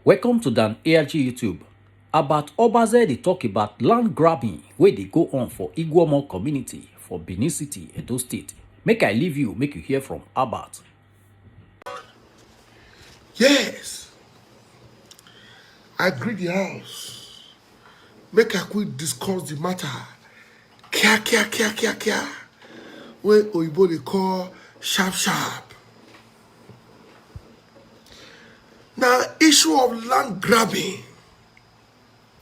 Welcome to Dan ARG YouTube. About Obaze, they talk about land grabbing where they go on for Iguomo community for Benin City, Edo State. Make I leave you, make you hear from Albert. Yes, I agree the house. Make a quick discuss the matter. Kia. When Oyibo they call sharp. Now, issue of land grabbing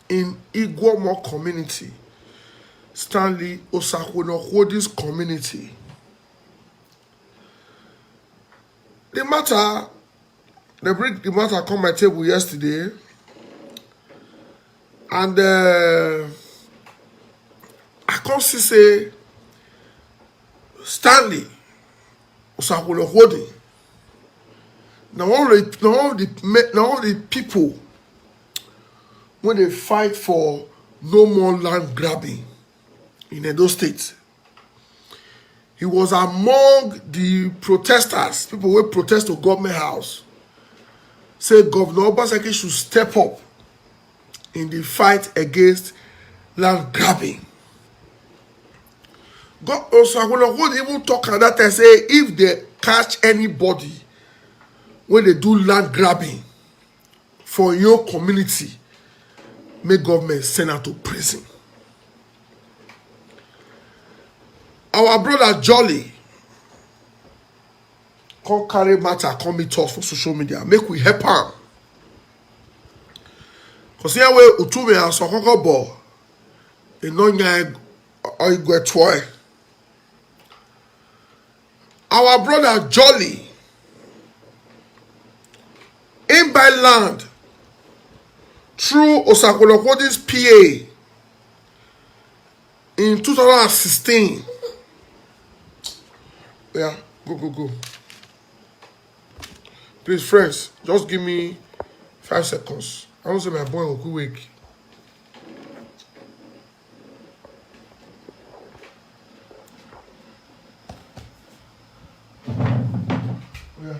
in Iguomo community, Stanley Osakweno Holdings community. They bring the matter come my table yesterday, and I can't see say Stanley Osakweno Holdings. Now all the people when they fight for no more land grabbing in Edo State. He was among the protesters, people who protest to government house. Say Governor Obaseki should step up in the fight against land grabbing. God also I will even talk at that and say if they catch anybody when they do land grabbing for your community, make government send her to prison. Our brother Jolly come carry matter, come meet us for social media. Make we help him. Because here we utume and sokoko bo. Inonya oigwetwe. Our brother Jolly in by land through Osakweno Holdings PA in 2016. Yeah, go. Please, friends, just give me 5 seconds. I don't say my boy will wake. Yeah.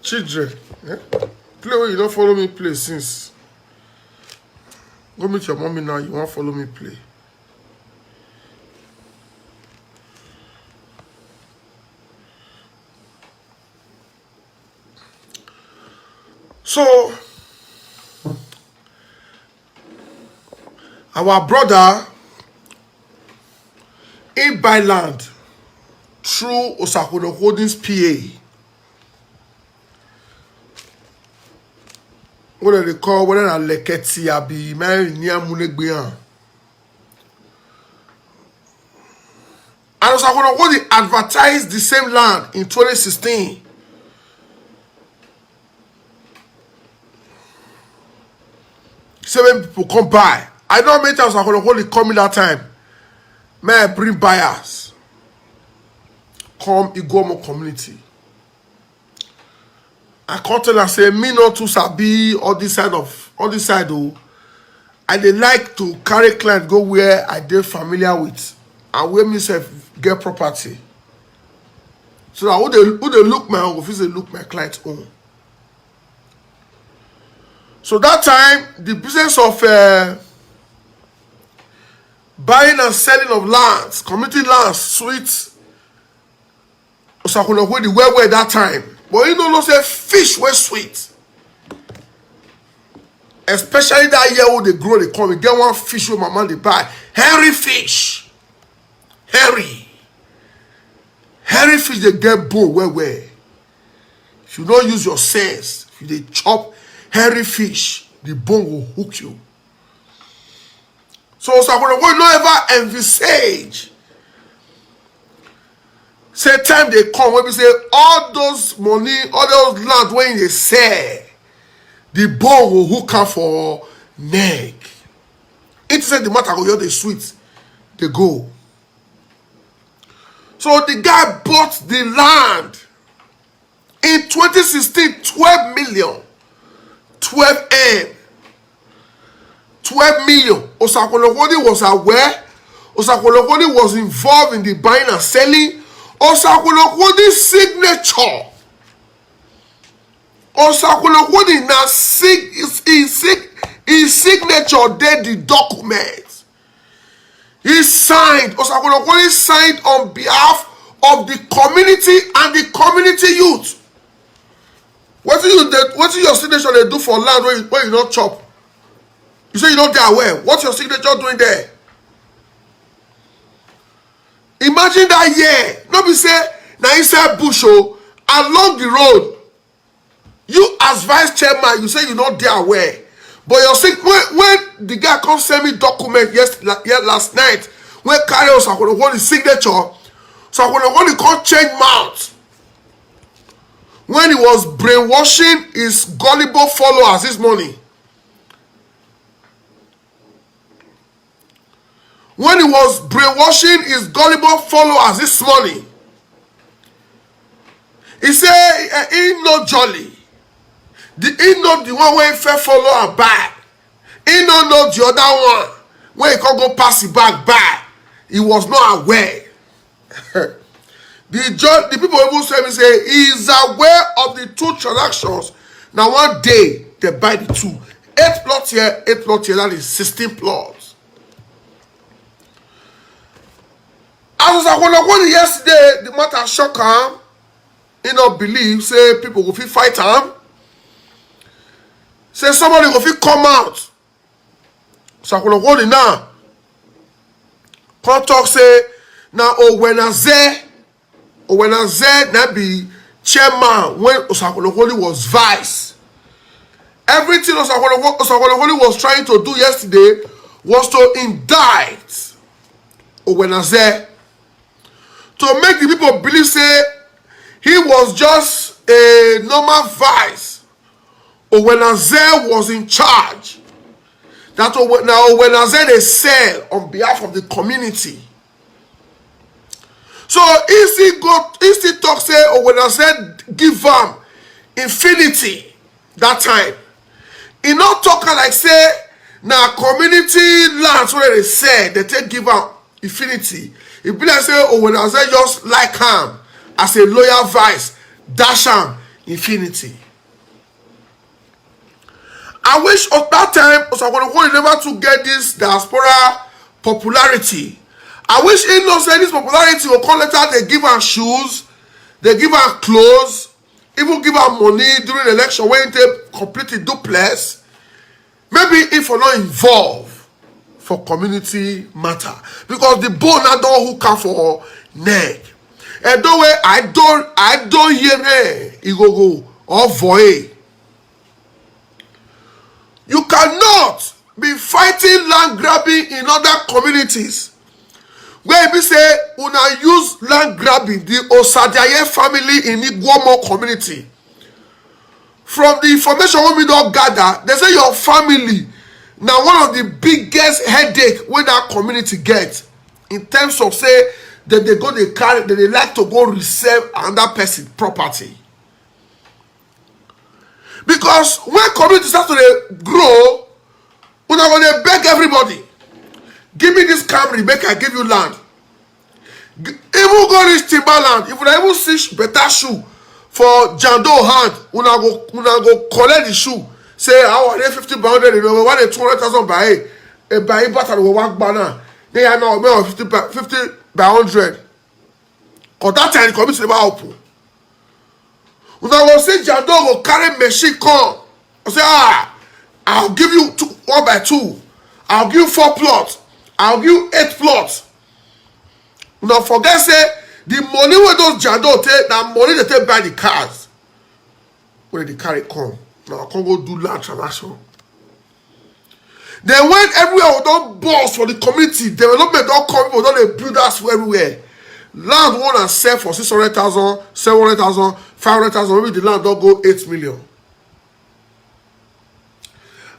Children, play where you don't follow me play since. Go meet your mommy now, you won't follow me play. So, our brother in by land through Osakweno Holdings PA. What do they call whether a leketi abi man near Munegbian? And Osakweno Holdings advertised the same land in 2016. Seven people come by. I don't make Osakweno Holdings coming that time. May I bring buyers? Come Iguomo community. I can't tell and say me not to sabi all this side oh. I dey like to carry client go where I dey familiar with and where myself get property. So that who they look my own, if they look my client's own. So that time the business of buying and selling of lands, community lands, sweet Osakweno Holdings well that time. But you don't know say fish were sweet. Especially that year when they grow, they come. We get one fish with my man they buy. Hairy fish. Hairy fish they get bone where. If you don't use your sense, if you chop hairy fish, the bone will hook you. So Osakwolokwo no ever envisage say time they come when we say all those money, all those land when they sell, the bone will hook up for neck. It said the matter go hear the sweet, they go. So the guy bought the land in 2016, 12 million, 12M, 12 million. Osakwolokwo was aware. Osakwolokwo was involved in the buying and selling. Osakwolokwo's signature. Osakwolokwo now his signature did the document. He signed. Osakwolokwo signed on behalf of the community and the community youth. What do your signature they do for land where you not chop? You say you don't get aware. What's your signature doing there? Imagine that year. Not be say now inside bush along the road. You as vice chairman, you say you not there aware. But when the guy come send me document last night, when carry Osakwolokwo his signature, Osakwolokwo come change mouth. When he was brainwashing his gullible followers this morning. When he was brainwashing his gullible followers this morning, he said he no jolly. He not the one where he fell follow and back. He not know the other one where he can go pass it back. He was not aware. The people who say me say he is aware of the two transactions. Now one day they buy the two. 8 plots here, 8 plots here, that is 16 plots. As I was yesterday, the matter shock him. He not believe, say people will fight him. Say somebody go fit come out. Osakwolokwo now come talk say na Owenaze na be chairman when Osakwolokwo was vice. Everything Osakwolokwo was trying to do yesterday was to indict Owenaze, to make the people believe say he was just a normal vice. Owenaze was in charge. That now Owenaze they sell on behalf of the community. So he still talk say Owenaze give him infinity that time. He not talking like say now community lands where they sell they take give him infinity. It be like say Owenaze just like him as a loyal vice dash him infinity. I wish at that time Osakwolokwo never to get this diaspora popularity. I wish he knows that this popularity will come later. They give her shoes, they give her clothes, even give her money during the election when they completely duplex. Maybe if we're not involved for community matter, because the bone not don't hook up for neck. And the way I don't hear it go or void. You cannot be fighting land grabbing in other communities. Where we say, una use land grabbing, the Osadiaye family in Iguomo community. From the information we don't gather, they say your family now one of the biggest headache when that community gets in terms of say that they like to go resell another person property. Because when community start to grow, we're going to beg everybody. Give me this Camry, make I give you land. Even go reach Timberland, if you even see better shoe for Jando hand, we go collect the shoe. Say, I want 50 by 100, you know, what 200,000 by a battle with one banner. They are now 50 by 100. Because that time the community never open. We go say Jando go carry machine come. I say, I'll give you 1 by 2. I'll give you 4 plots. I'll give you 8 plots. Now forget say the money where those Jando take, that money they take buy the cars. Where the carry come. Now I can't go do land transaction. Then when everywhere we don burst for the community, development don come, people don dey build house for everywhere. Land one and sell for 600,000, 700,000, 500,000. Maybe the land don go 8 million.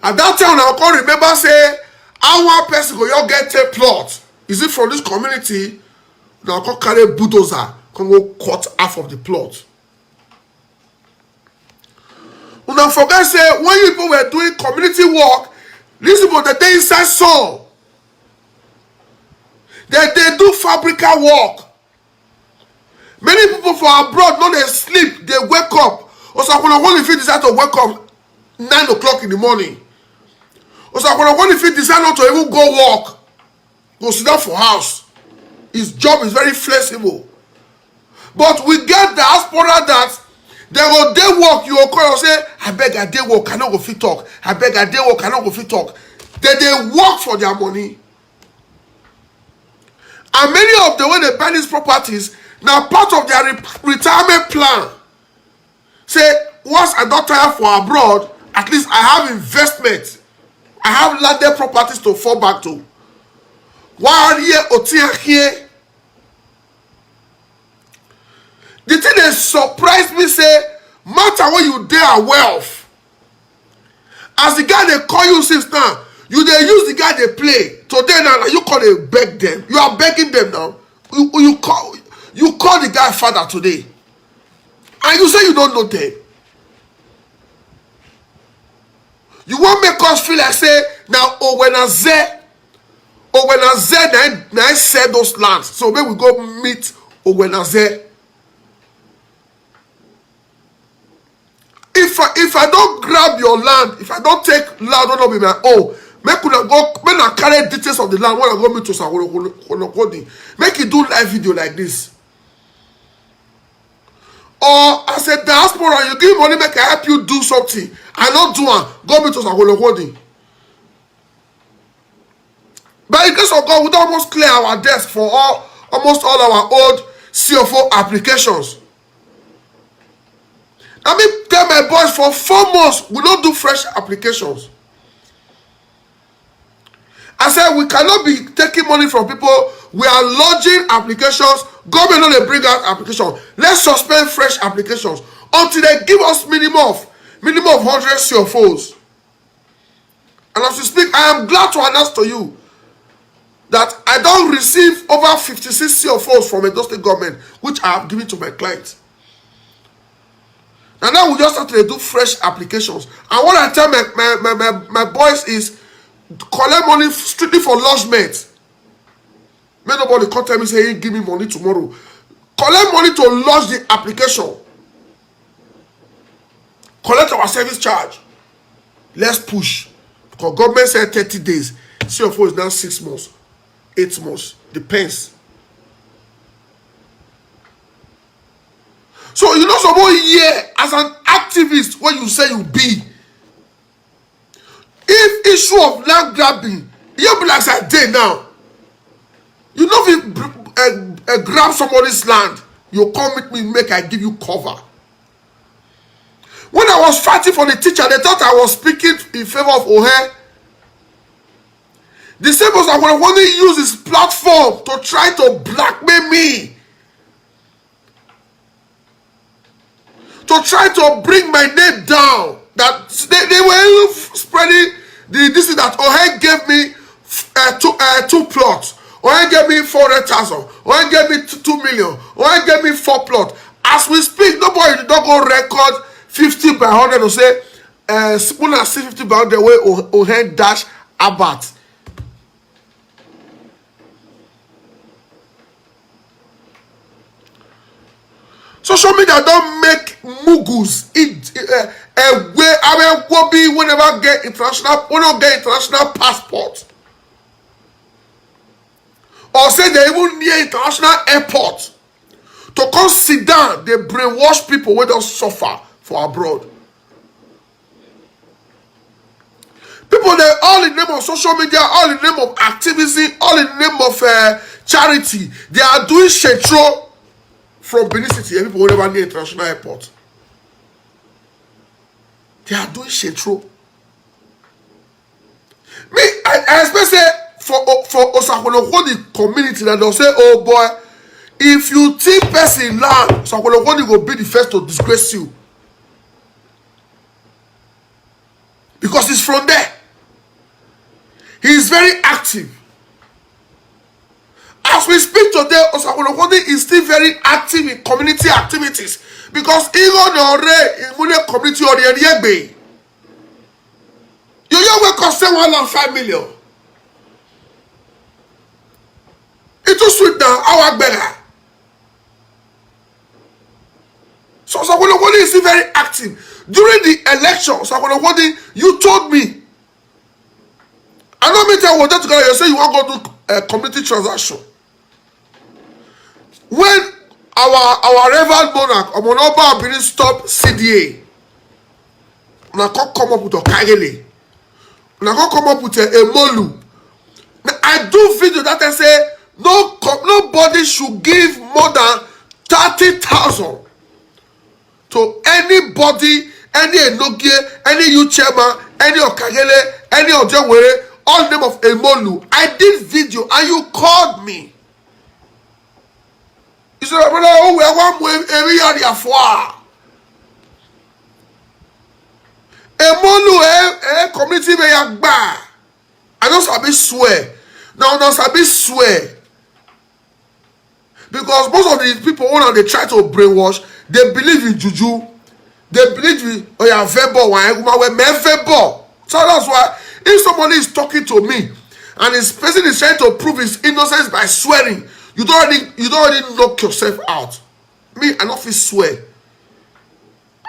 At that time, I can remember say, how one person go you get a plot? Is it from this community? Now I can carry bulldozer, can go cut half of the plot. Una forget say when you people were doing community work, these people they dey inside soul. They do fabrica work. Many people for abroad no dey sleep, they wake up. Also, when you decide to wake up 9 o'clock in the morning. Also, when you decide not to even go work, go sit down for house. His job is very flexible. But we get the diaspora that they go dey work, you go call and say, I beg I dey work, I no go fit talk. I beg I dey work, I no go fit talk. They work for their money. And many of the way they buy these properties, now part of their retirement plan. Say, once I don't tire for abroad, at least I have investment. I have landed properties to fall back to. While here, Otia here, the thing that surprised me say, matter when you dey wealth. As the guy they call you since now, you they use the guy they play. Today now, you call they beg them. You are begging them now. You call the guy father today. And you say you don't know them. You won't make us feel like say, now, when I said I sell those lands. So maybe we go meet Owenaze. If I don't grab your land, if I don't take land, don't be my own. Make I carry details of the land when I go meet to Sakolokodi. Make you do live video like this. Or as a diaspora, you give money, make I help you do something. I not do one. Go meet to Sakolokodi. By the grace of God, we don't almost clear our desk for almost all our old CFO applications. I mean, tell my boys for 4 months, we don't do fresh applications. I said, we cannot be taking money from people. We are lodging applications. Government don't bring out applications. Let's suspend fresh applications until they give us minimum of 100 CFOs. And as we speak, I am glad to announce to you that I don't receive over 56 CFOs from Edo State government, which I have given to my clients. And now we just start to do fresh applications. And what I tell my boys is, collect money strictly for lodgement. May nobody come tell me say, hey, give me money tomorrow. Collect money to lodge the application. Collect our service charge. Let's push. Because government said 30 days. CFO is now 6 months. 8 months. Depends. So you know some more year as an activist when you say you be. If issue of land grabbing, you be like I did now. You know if you grab somebody's land, you come with me, make I give you cover. When I was fighting for the teacher, they thought I was speaking in favor of Ohe. The same person I want to use his platform to try to blackmail me. To try to bring my name down. That they were spreading this is that Ohe gave me 2 plots. Ohe gave me 400,000. Ohe gave me 2 million. Ohe gave me 4 plots. As we speak, nobody don't go record 50 by 100 or say spoon and see 50 by 100 way Ohe dash Abat. Social media don't make mugus whenever get international passport. Or say they even near international airport. To come sit down, they brainwash people who don't suffer for abroad. People, they all in the name of social media, all in the name of activism, all in the name of charity. They are doing shetro from Benin City, and people whenever near international airport. They are doing shetro. Me, I expect say for Osakolokodi community that they'll say, oh boy, if you think person land, Osakolokodi will be the first to disgrace you. Because he's from there. He is very active. As we speak today, Osakolokodi is still very active in community activities. Because even the community or the Yegbe, you will cost 1.5 million. It was sweet now, our beggar. So Osakolokodi is still very active. During the election, Osakolokodi, you told me. I know me tell you that together, you say you want to go do a community transaction. When our Reverend Monarch, Omonoba didn't stop CDA, na come up with a Kagele, na come up with a Molu. Now, I do video that I say nobody should give more than 30,000 to anybody, any Enogie, any youth chairman, any Okagele, any Ojewere, all name of Emolu. I did video and you called me. You said, brother, oh, we are one every year for Emolu, community may have bad. I don't sabi swear. Now, don't sabi swear. Because most of the people, when they try to brainwash, they believe in juju. They believe in, oh yeah, verbal, verbal. So that's why, if somebody is talking to me, and this person is trying to prove his innocence by swearing, you don't already knock yourself out. Me, I don't feel swear.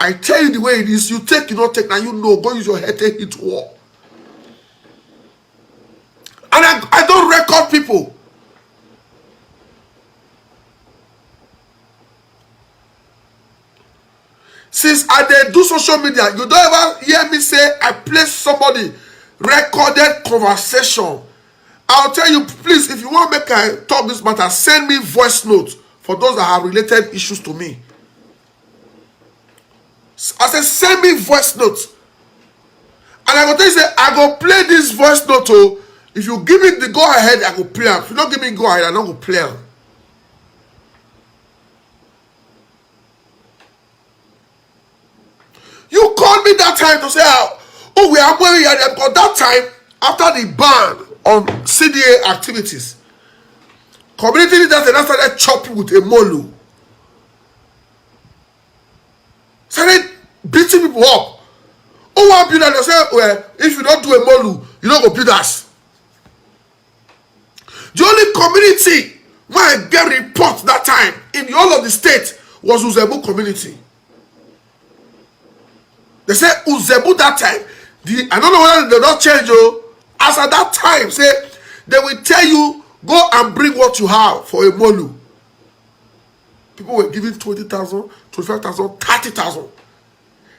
I tell you the way it is. You take, you don't take. Now you know. Go use your head to hit wall. And I don't record people. Since I did do social media, you don't ever hear me say I place somebody recorded conversation. I'll tell you, please, if you want to make I talk this matter, send me voice notes for those that have related issues to me. I said, send me voice notes. And I go tell you, say, I go play this voice note. Oh, if you give me the go ahead, I go play them. If you don't give me go ahead, I don't go play them. You called me that time to say, oh, we are going here. Because that time, after the ban on CDA activities, community leaders and started chopping with a molu. Started beating people up. Oh, one builder, they say, well, if you don't do a molu, you don't go build us. The only community where I get report that time in the whole of the state was Uzebu community. They say Uzebu that time. I don't know whether they don't change. As at that time, say they will tell you go and bring what you have for a molu. People were giving 20,000, 25,000, 30,000.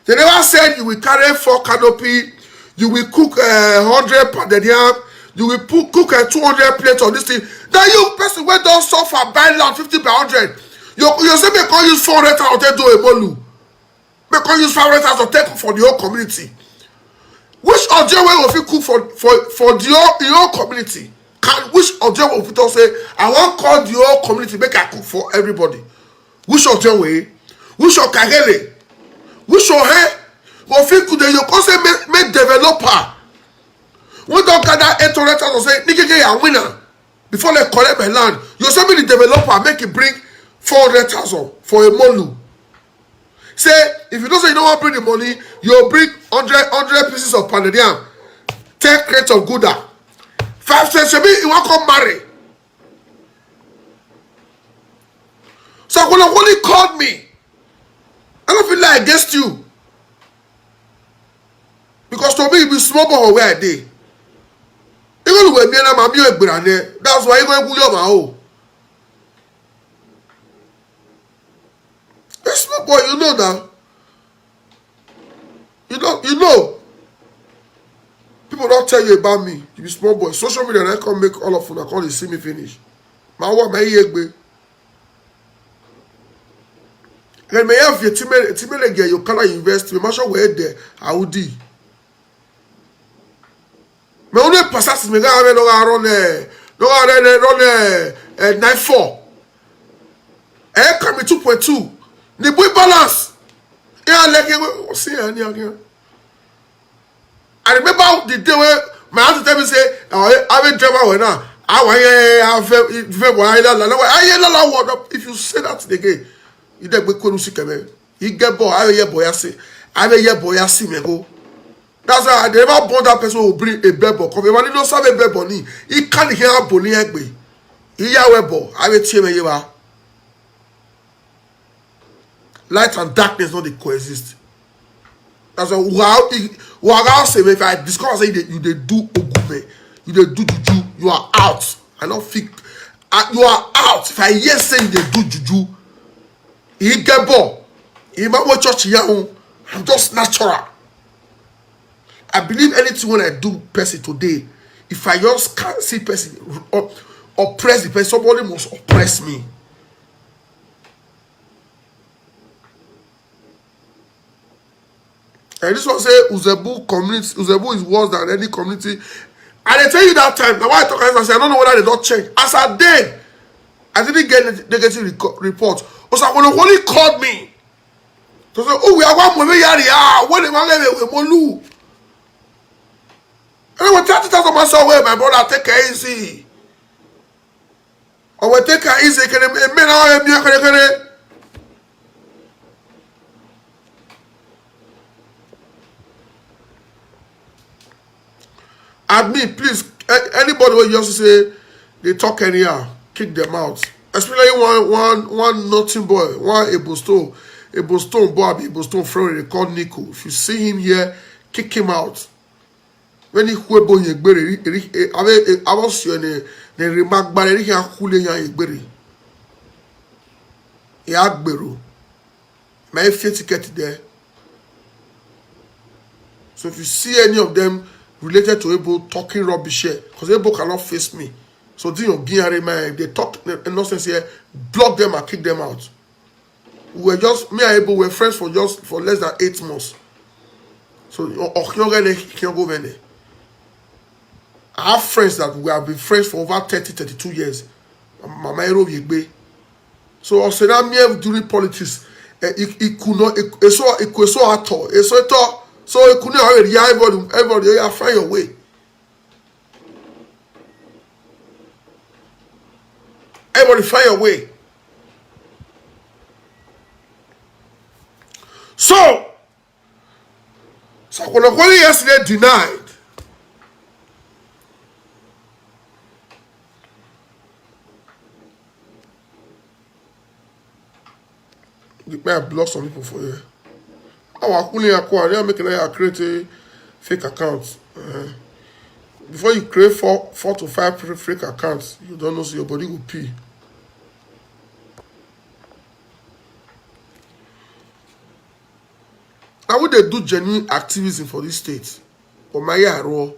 They never said you will carry 4 canopy, you will cook 100 pounded yam, you will cook 200 plates on this thing. Then you person where don't suffer buy land 50 by 100. You say me can use 400,000 to do a molu. Me can use 500,000 to take for the whole community. Which object will you cook for the whole community? Which object will you say I want call the whole community make I cook for everybody? Which object way? Which your kagele? Which your hair? Will you could you can say make developer? When don't gather 800,000 say nigga a winner before they collect my land. You say me the developer make it bring 400,000 for a molu. Say if you don't say you don't want to bring the money, you'll bring 100 pieces of pounded yam, 10 crates of gouda, 5 cents. You want to come marry. So when Wally called me, I don't feel like against you. Because to me, it be small boy where I did. Even when me and my mother, that's why you go to my home. A small boy, you know now. You know. People don't tell you about me. You be small boy. Social media, I can't make all of them. I can't see me finish. My wife, my egg. Then may have your team you cannot invest. Me sure where there. I would do. Me only passes me ga no ga run no ga run 94. Come 2.2. The boy balance. Yeah, like see again. I remember the day where my aunt tell me say, "Oh, I have a driver when now. I want if you say that again, you dey go konu sikeme. You get boy, I hear boy say, I hear boy see me go. That's why I never born that person who bring a bebo. Come when you don't serve a bebo ni, he can't hear a boni egbe. He ya webo, I will tell you ba. Light and darkness not they coexist. That's why wow say if I discover say you they do ogume, you they do juju, you are out. I don't think you are out. If I hear say you they do juju, he get ball. He might watch church here. I'm just natural. I believe anything when I do person today, if I just can't see person oppress the person, somebody must oppress me. And this one say Uzebu community, Uzebu is worse than any community. And I tell you that time, now why I talk I say I don't know whether they don't change. As I did, I didn't get negative report. Osakolo called me to say, oh, we are one movie yari. When they want to molu. And I will 30,000 myself away, my brother, take it easy. I will take it easy. Admit, please, anybody will just say they talk anyhow, kick them out. Especially one nothing boy, one Ebo Stone boy, Ebo Stone friend, they call Nico. If you see him here, kick him out. When he huebo yegbere, I was ne remark but he can hule ya yegbere. He agbero. My fair ticket there. So if you see any of them related to Ebo talking rubbish here, because Ebo cannot face me. So do you know, they talk nonsense here, block them and kick them out. We were just, me and Ebo were friends for less than 8 months. So I have friends that we have been friends for over 32 years. Mama Ero Yegbe. So also now me during politics, it could not it could so at all. So it could not already everybody you find your way. Everybody find your way. So Sakolokoli yesterday denied. May I block some people for you? I make a create a fake account. Before you create four to five fake accounts, you don't know so your body will pee. Now would they do genuine activism for this state? Or my raw?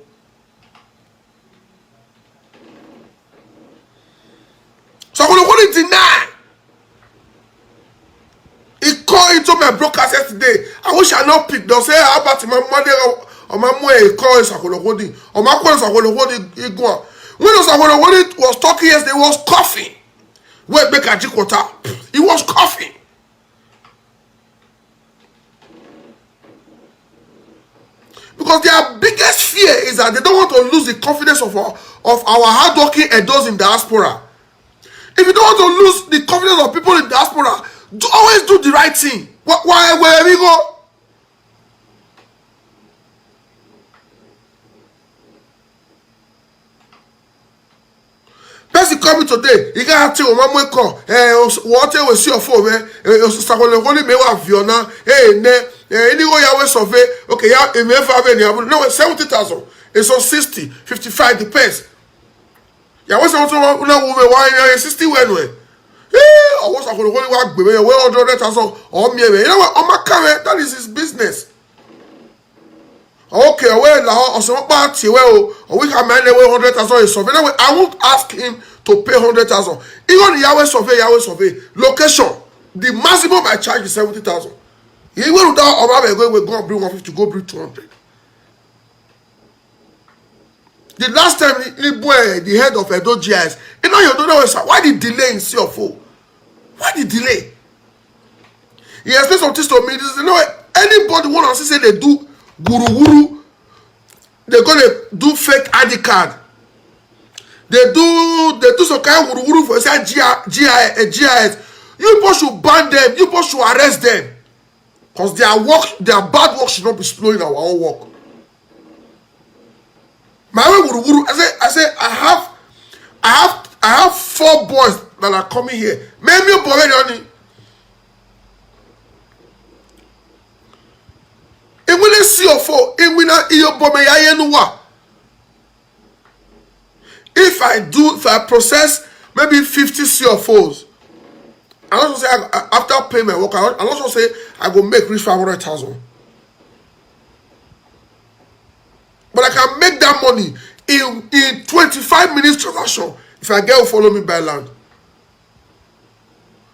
So I'm going to deny. He called into my broadcast yesterday. I wish I not pick. They'll say how about my mother or my mother he called Sakolokodi. Or my call Sakolokodi he go. When Sakolokodi was talking yesterday, he was coughing. Wait, make a drink water. He was coughing. Because their biggest fear is that they don't want to lose the confidence of our hardworking Edos in diaspora. If you don't want to lose the confidence of people in diaspora, always do the right thing. Why where we go? Person coming today, you can't tell my mom call. What we see your phone, only me wa Fiona. Any go your survey. Okay, yeah, it may have any. No, 70,000. It's on 60, 55 depends. Yeah, what's also now woman why 60 when? I was going to work with 100,000 or me. You know what? On my camera, that is his business. Okay, well, or some party, well, we can manage 100,000 survey. I won't ask him to pay 100,000. Even the Yahweh survey, location, the maximum I charge is 70,000. He will down or we're going to bring 150 to go bring 200. The last time Igwe, the head of Edo GIS, you know, you don't know why the delay in CFO? Why the delay? He explained some things to me. This is, you know, anybody want to say they do guru, they're gonna do fake ID card. They do some kind of guru for say GIS. You people should ban them. You people should arrest them, because their bad work should not be slowing our own work. My way guru. I say I have 4 boys that are coming here. Maybe you boy only. It will see your 4. It will not your boy me. If I process maybe 50 CFOs, I also say after paying my work, I also say I go make reach 500,000. But I can make that money in 25 minutes transaction if I get to follow me by land.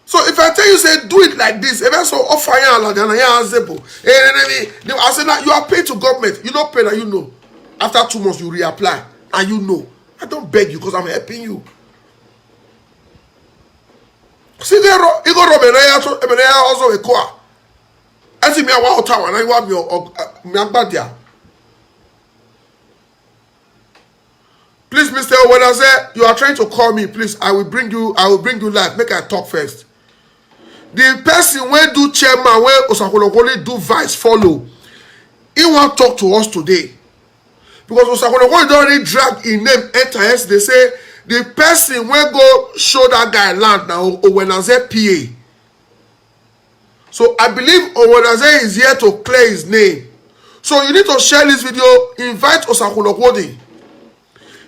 So if I tell you, say, do it like this, if I so offer you land and I say that you are paid to government, you don't pay that, you know. After 2 months, you reapply and you know. I don't beg you because I'm helping you. See there, you go to also a core. I see me a wild tower and I want your please, Mr. When I say you are trying to call me, please, I will bring you live. Make I talk first. The person when do chairman, when Osakolokole do vice follow, he want to talk to us today. Because Osakolokole don't already drag in name enters. They say the person when go show that guy land now, Owenaze PA. So I believe Owenaze is here to clear his name. So you need to share this video, invite Osakolokole.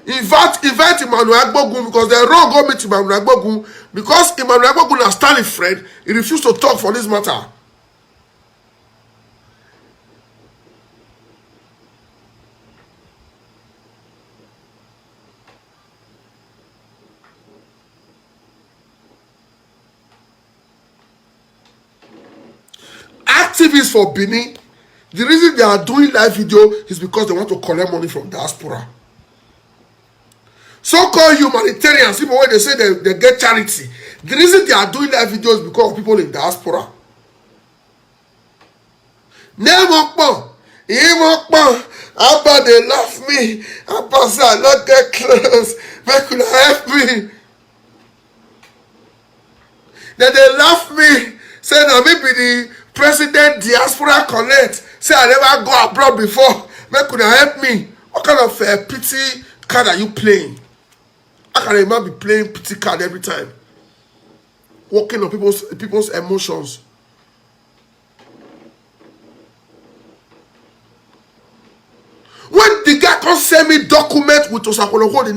Invite Emmanuel Agbogun, because they wrong go meet Emmanuel Agbogun, because Emmanuel Agbogun is Stanley friend. He refused to talk for this matter. Activists for Benin, the reason they are doing live video is because they want to collect money from diaspora. So-called humanitarians, people when they say they get charity, the reason they are doing live videos is because of people in diaspora. Abba, they love me. Abba, say I not get close. They could help me. Then they love me. Say that maybe the president diaspora connect. Say I never go abroad before. They could help me. What kind of pity card are you playing? How can a man be playing pity card every time? Working on people's emotions. When the guy can send me document with Osakolokole,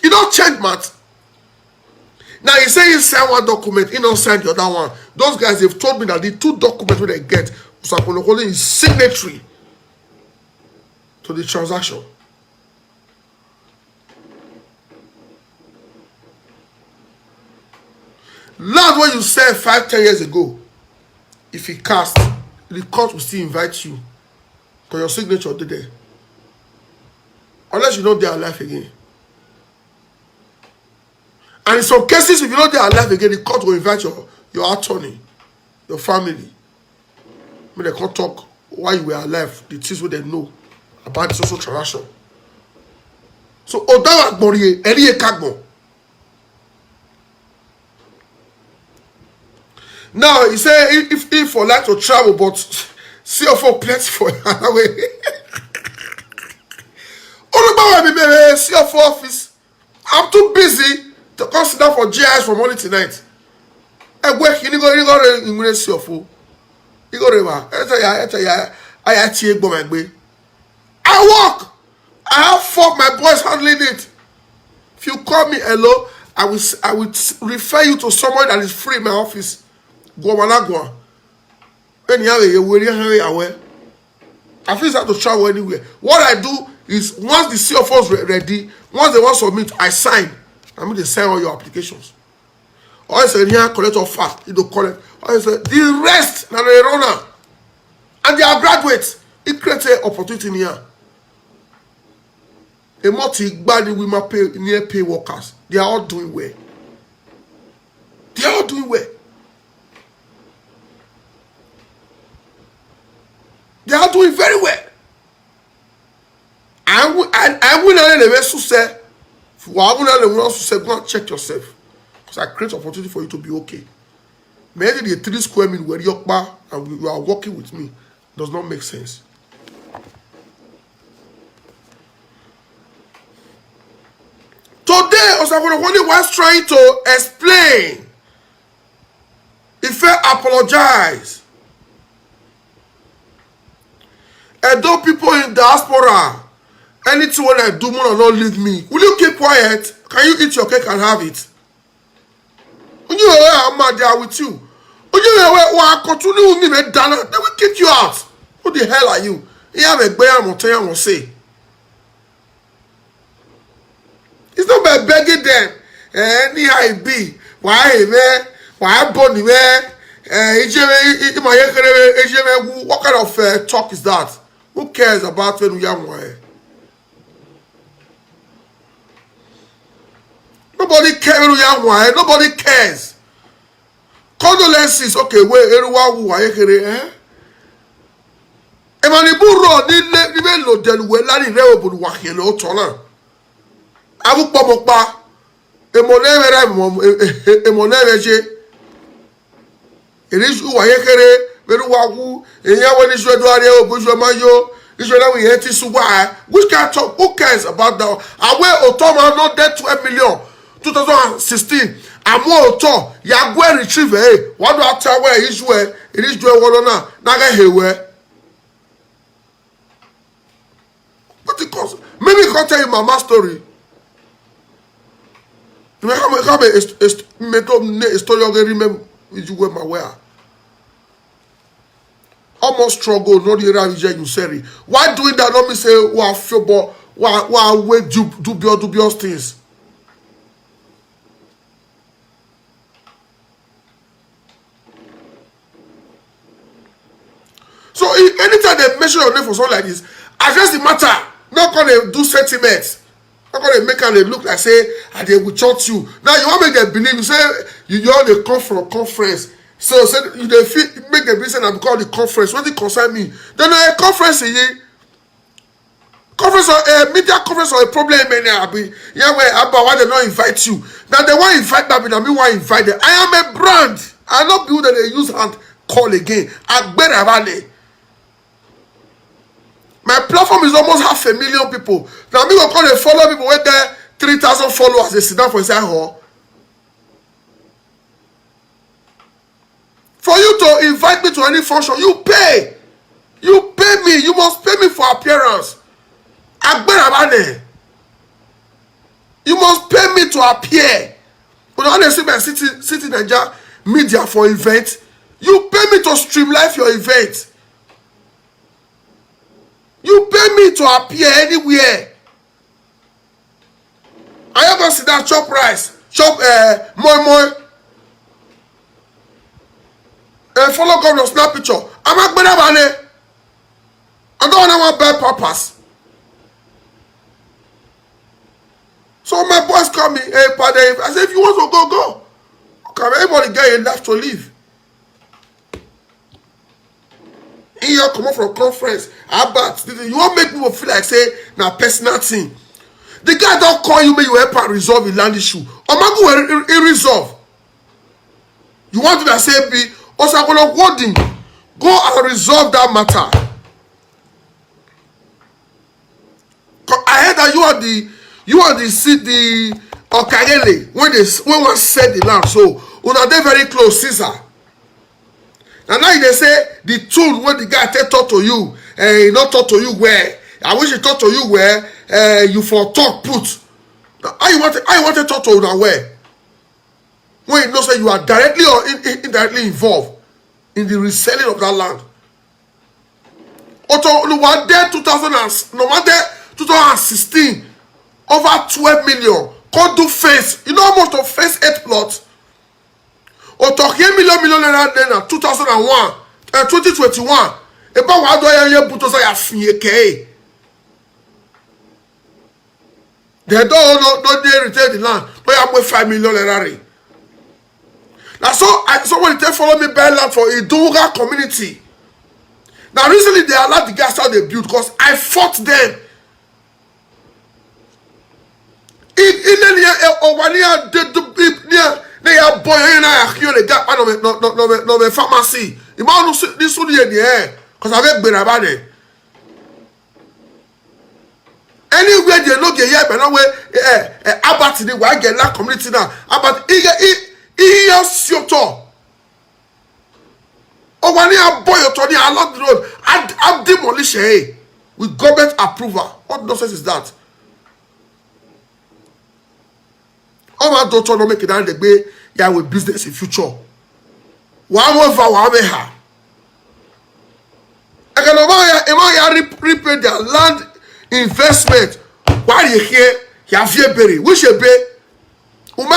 he don't change math. Now he say he send one document, he don't send the other one. Those guys have told me that the 2 documents when they get, Osakolokole is signatory to the transaction. Land when you said 5-10 years ago, if he cast, the court will still invite you because your signature did there. Unless you know they are alive again. And in some cases, if you know they are alive again, the court will invite your attorney, your family. When they can't talk while you were alive, the things what they know about the social transaction. So Odawa Gboriye, Eriye Kagbo. Now he say if for like to travel, but CFO plenty for another way. CFO office. I'm too busy to consider for GIS from morning tonight. I work in CFO. I work. I have 4 my boys handling it. If you call me hello, I will refer you to someone that is free in my office. Guamanagua. Anyhow, I feel have to travel anywhere. What I do is once the CFO is ready, once they want to submit, I sign. I mean they sign all your applications. Or I say here collect of fact, you don't collect. Or I say the rest now they runner. And they are graduates. It creates an opportunity in here. A multi-body women pay near pay workers. They are all doing well. They are all doing well. They are doing very well. I will not let the say. I will not let say. Go and check yourself. Because I create opportunity for you to be okay. Maybe the 3 square meter where you are and you are working with me does not make sense. Today, Osakwonokoni was trying to explain. If I apologize, and though people in diaspora, anything when I do more not leave me, will you keep quiet? Can you eat your cake and have it? When you are I'm there with you. When you are continue with me, they will kick you out. Who the hell are you? You have a bear and say. It's not by begging them. Anyhow it be. Why man? Why body man? What kind of talk is that? Who cares about when we are? Nobody cares. Nobody cares. Condolences. Okay, wait. Emaniburo ni lo delu we lani re obodu wa kele o tona. Abu pomokpa. Emonere Irisu wa yekere beru wa wu eyan we ni so do are oboju mayo. Which can talk? Who cares about that? Away Otoma not dead 12 million 2016. I'm more Oto. Yagwe retrieve. What do I tell where it is doing one on Naga Hewe. What it costs? Maybe I can tell you my story. You may have a story of remember you were my way. Almost struggle, not the right you say. Why doing that? Not me say, wow, football, wow, wait, dubious things. So, anytime they mention your name for something like this, address the matter. Not gonna do sentiments. Not gonna make them look like say, and they will chant you. Now, you want to make them believe, you say, you only come from a conference. So you make the reason I'm called the conference. When they concern me, then a conference conference or a media conference or a problem where why they not invite you. Now they want to invite me, now me want to invite them. I am a brand. I not people that they use and call again. My platform is almost 500,000 people. Now me will call the follow people with there 3,000 followers. They sit down for inside hall. For you to invite me to any function, you pay. You pay me. You must pay me for appearance. You must pay me to appear. When I see my city Nigeria media for event, you pay me to stream live your event. You pay me to appear anywhere. I ever see that chop rice, chop moi. Follow governor snap picture. I'm not going to I don't want to buy purpose. So my boys call me, hey, Padre. I said, if you want to go, go. Okay, everybody get a life to live. In here, come up from conference. You want to make people feel like, say, now personal thing. The guy don't call you, may you help and resolve the land issue. Or maybe we resolve. You want to say, be Osakwonokoni, go and resolve that matter. I heard that you are the city Okagele when one said the land. So when they very close, Caesar. And now they say the tune when the guy talk to you, he not talk to you where. I wish he talk to you where you for talk put. Now, I want to talk to you now where. When you know say you are directly or indirectly involved in the reselling of that land. No one there 2016 over 12 million. Can't do face. You know how much to face 8 plots. Oto million naira 2001 2021. Eba wa do ya buto so ya fiye ke. They don't no they retain the land. No you have 5 million naira. Now somebody take follow me buy land for Idunga community. Now recently they allowed the guys how they build because I fought them. They are boy the gap no pharmacy. Imagine this one in the air because I've been about it. Anywhere they no get here, but no way. About the way I get that community now. About Sioto. Oh, when you are boy, Tony along the road, I'm demolish with government approval. What nonsense is that? All my daughter no make it down the way. Yeah, with business in future. One more for one meha. I can repay their land investment. While you here, you have your berry. We should pay. Along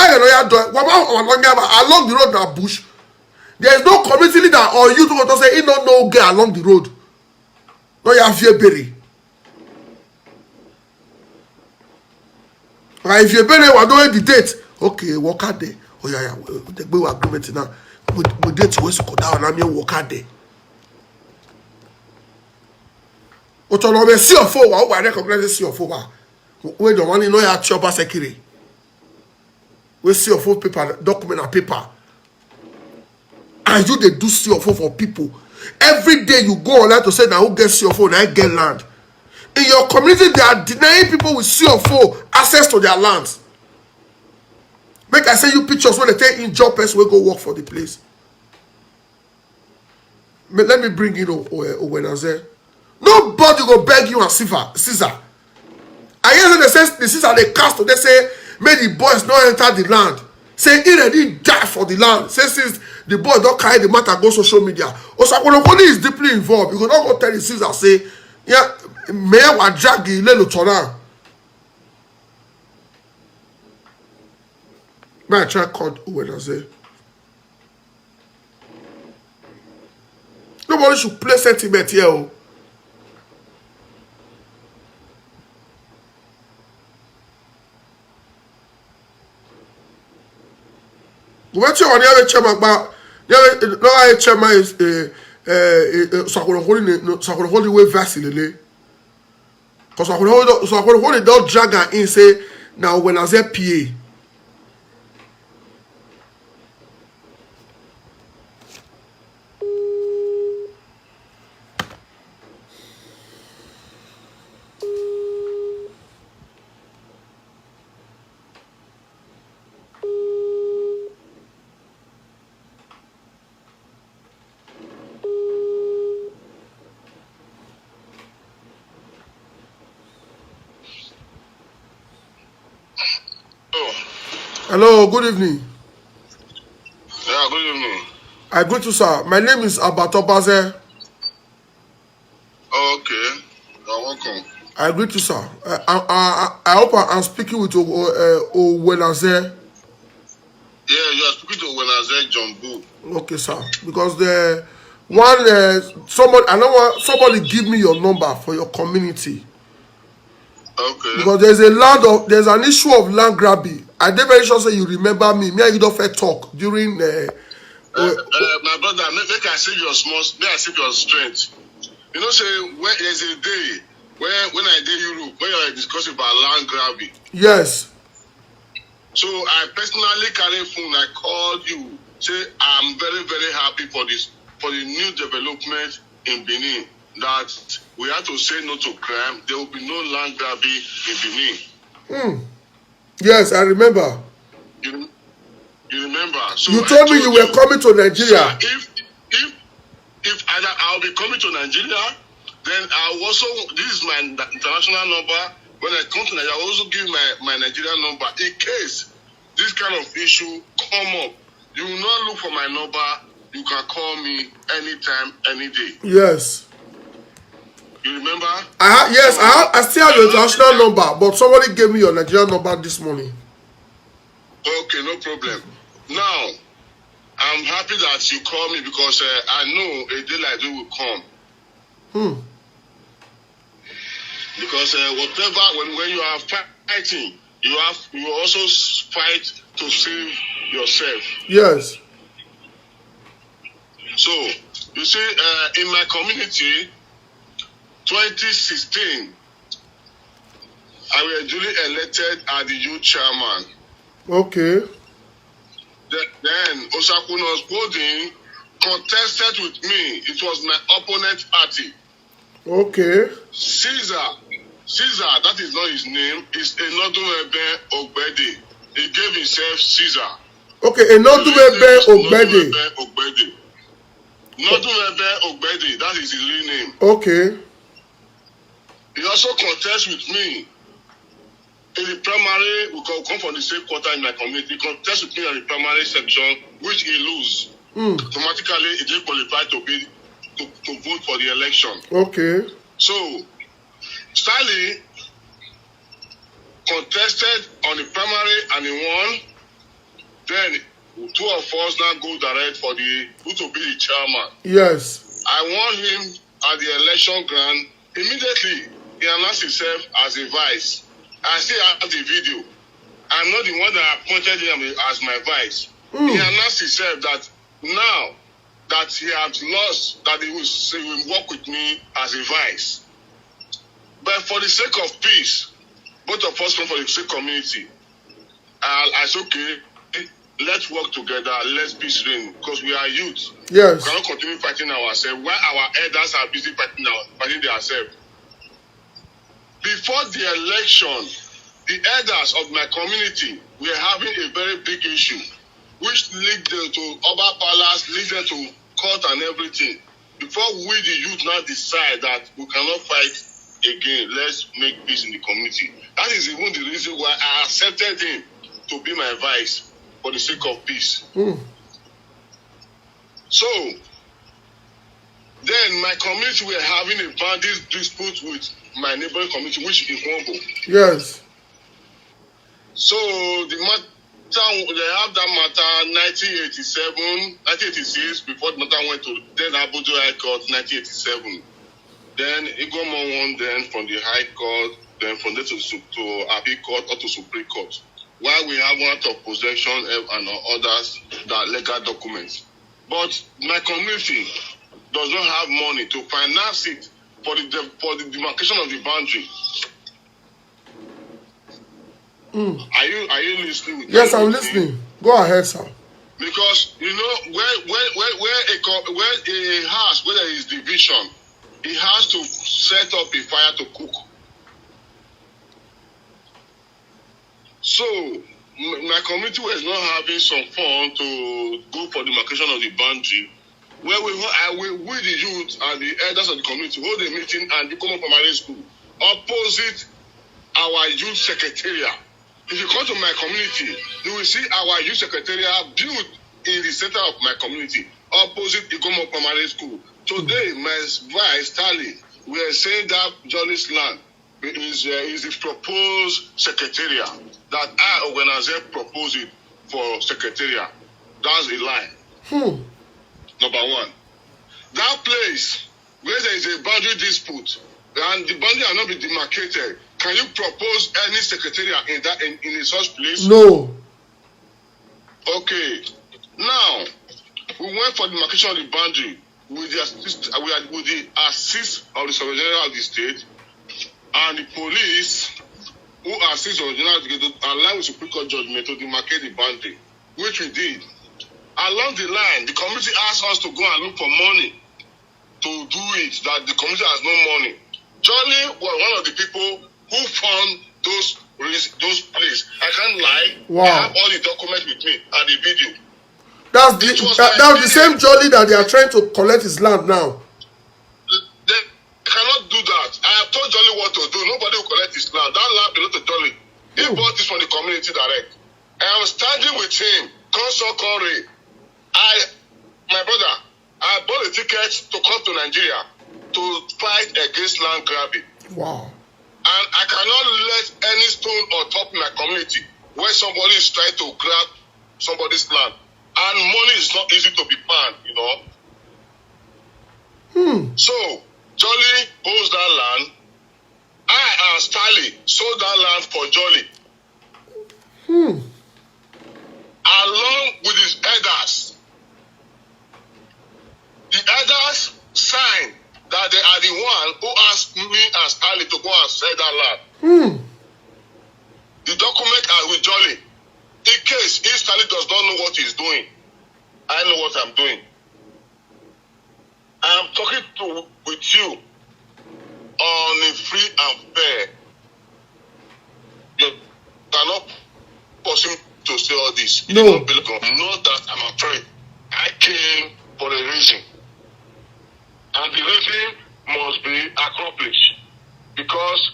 the road now bush. There is no community leader or you to say he don't know get along the road. No, you have your berry. Right, if you berry, we don't the date. Okay, walk out there. Oh yeah, the way we agreement now. We date to go down and me walk out there. Autonomy see your phone. I recognize see your phone. We don't want to know your chopper security. We see your phone paper, document and paper. And you they do see your phone for people. Every day you go online to say now who gets your phone, I get land. In your community, they are denying people with see your phone access to their lands. Make I say you pictures when they take in job person will go work for the place. Let me bring in Owenaze. Nobody go beg you and Caesar. I hear they say the Caesar they cast they say may the boys not enter the land. Say he already die for the land. Say since the boy don't carry the matter go social media. Osakolokoni is deeply involved. You go not go tell the Caesar say yeah mayor wa drag the lelo tona. May I try call Owenaze. Nobody should play sentiment here. Oh. What you want to chairman about? No, chairman is Sakuraholi way vacillate. Because Sakuraholi don't drag her in say now when I say PA. Hello, good evening. Yeah, good evening. I greet you, sir. My name is Abatobaze. Oh, okay. You're welcome. I greet you, sir. I hope I'm speaking with Owenaze. Yeah, you are speaking to Owenaze Jumbo. Okay, sir. Because the one somebody give me your number for your community. Okay. Because there's an issue of land grabbing. I dey very sure say you remember me. Me and you don't fair talk during my brother, make I see your strength. You know, say when there's a day when I did Europe, when you are discussing about land grabbing. Yes. So I personally carry phone, I called you, say I'm very, very happy for the new development in Benin. That we have to say no to crime. There will be no land grabbing in Benin. Yes, I remember. You remember? So you told me you were coming to Nigeria. If I'll be coming to Nigeria, then I'll also, this is my international number. When I come to Nigeria, I'll also give my Nigerian number. In case this kind of issue come up, you will not look for my number. You can call me anytime, any day. Yes. You remember? I still have your international number, but somebody gave me your Nigerian number this morning. Okay, no problem. Now, I'm happy that you called me because I know a day like this will come. Because whatever, when you are fighting, you also fight to save yourself. Yes. So you see, in my community, 2016, I was duly elected as the youth chairman. Okay. Then Osakuno's Bodin contested with me. It was my opponent party. Okay. Caesar, that is not his name, is Enodunebe Ogbede. He gave himself Caesar. Okay, Enodunebe Ogbede. Enodunebe Ogbede, that is his real name. Okay. He also contests with me in the primary. We can come from the same quarter in my community. He contests with me in the primary section, which he lose. Automatically, he didn't qualify to vote for the election. Okay. So, Stanley contested on the primary and he won. Then, two of us now go direct for who to be the chairman. Yes. I won him at the election ground. Immediately, he announced himself as a vice. I still have the video. I'm not the one that appointed him as my vice. He announced himself that now that he has lost, that he will work with me as a vice. But for the sake of peace, both of us come for the same community. I said, okay, let's work together, let's peace reign, because we are youth. Yes. We cannot continue fighting ourselves while our elders are busy fighting themselves. Before the election, the elders of my community were having a very big issue, which led them to Oba Palace, led them to court and everything. Before we, the youth, now decide that we cannot fight again, let's make peace in the community. That is even the reason why I accepted him to be my vice for the sake of peace. So, then my community were having a bandit dispute with my neighboring community, which is Iguomo. Yes. So the matter, they have that matter 1986, before the matter went to then Abuja High Court 1987. Then Iguomo won then from the High Court, then from there to Appeal Court or to Supreme Court. While we have warrant of possession and others that legal documents. But my community does not have money to finance it for the demarcation of the boundary. Are you listening? Yes, I'm listening. Go ahead, sir. Because you know where a house where there is division, it has to set up a fire to cook. So my community was not having some fun to go for the demarcation of the boundary. Where we the youth and the elders of the community hold a meeting and Iguomo Primary School opposite our youth secretariat. If you come to my community, you will see our youth secretariat built in the center of my community, opposite Iguomo Primary School. Today, my vice, Tali, we are saying that Jolly's land is the proposed secretariat, that I, organizer, propose it for secretariat. That's a lie. Number one. That place where there is a boundary dispute and the boundary are not be demarcated, can you propose any secretariat in such place? No. Okay. Now, we went for the demarcation of the boundary with the assist of the Surveyor General of the state and the police who assist the General to align with Supreme Court judgment to demarcate the boundary, which we did. Along the line, the community asked us to go and look for money to do it, that the community has no money. Jolly was one of the people who found those places. I can't lie. Wow. I have all the documents with me and the video. That's the same Jolly that they are trying to collect his land now. They cannot do that. I have told Jolly what to do. Nobody will collect his land. That land belongs to Jolly. He bought this from the community direct. I am standing with him. Consul Corey. My brother, I bought a ticket to come to Nigeria to fight against land grabbing. Wow. And I cannot let any stone on top of my community where somebody is trying to grab somebody's land. And money is not easy to be found, you know. So, Jolly owns that land I and Stanley sold that land for Jolly. Along with his elders. The elders signed that they are the one who asked me and Stanley to go and sell that land. The document are with Jolly. In case if Stanley does not know what he's doing, I know what I'm doing. I am talking with you on a free and fair. You cannot force him to say all this. No. You don't believe God. Know that I'm afraid. I came for a reason. And the reason must be accomplished. Because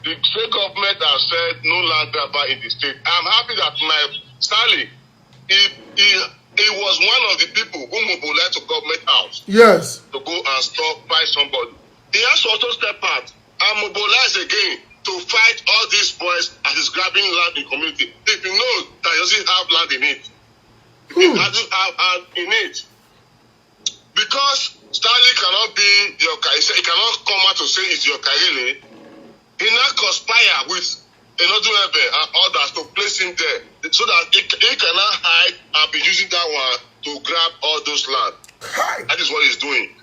the state government has said no land grabber in the state. I'm happy that my Stanley, he was one of the people who mobilized to government house. Yes. To go and stop by somebody. He has to also step out and mobilize again to fight all these boys that is grabbing land in community. If he knows that he doesn't have land in it. He doesn't have land in it. Because Stanley cannot be your he cannot come out to say it's your Karele. He now conspire with another member and others to place him there so that he cannot hide and be using that one to grab all those land. That is what he's doing.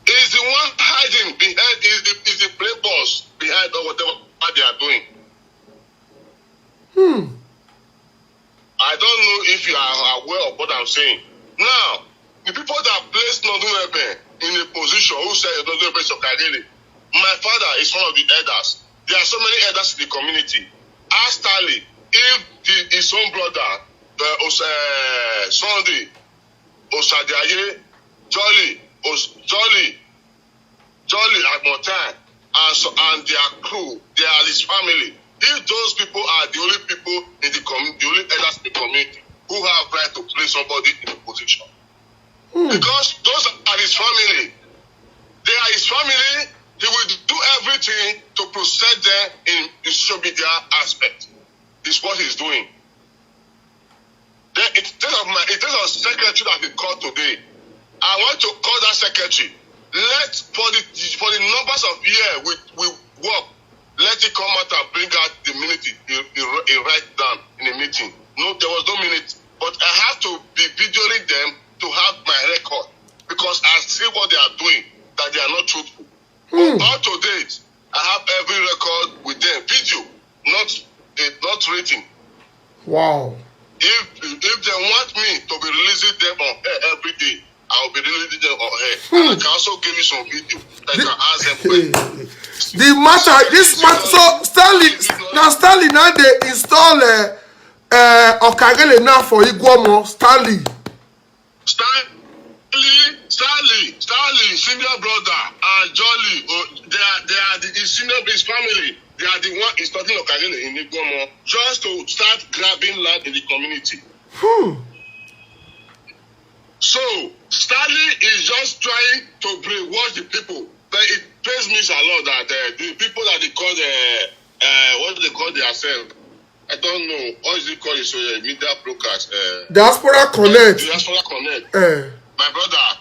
He's the one hiding behind, he's the play boss behind or whatever they are doing. I don't know if you are aware of what I'm saying. Now, the people that placed Nodunebe in a position who said Nodunebe is of Karele, my father is one of the elders. There are so many elders in the community. Ask Stanley if his own brother, Sunday, Osadiaye, Jolly Agmontan, and their crew, they are his family. If those people are the only people in the community, the only elders in the community who have right to place somebody in a position. Because those are his family. They are his family. He will do everything to protect them in the social media aspect. It's what he's doing. Then instead of secretary that he called today, I want to call that secretary. Let for the numbers of years we work, let it come out and bring out the minute he write down in a meeting. No, there was no minute, but I have to be videoing them to have my record because I see what they are doing, that they are not truthful. But up to date, I have every record with them, video, not written. Wow. If they want me to be releasing them on air every day, I will be releasing them on air. And I can also give you some video that you can ask them questions. This matter, so Stanley now they install Okagele now for Iguomo. Stanley, senior brother, and Jolly, they are his family. They are the one installing Okagele in Iguomo just to start grabbing land in the community. So Stanley is just trying to brainwash the people, but it pains me a lot that the people that they call what do they call themselves? I don't know. What is it called? So media brokers. Diaspora Connect. My brother,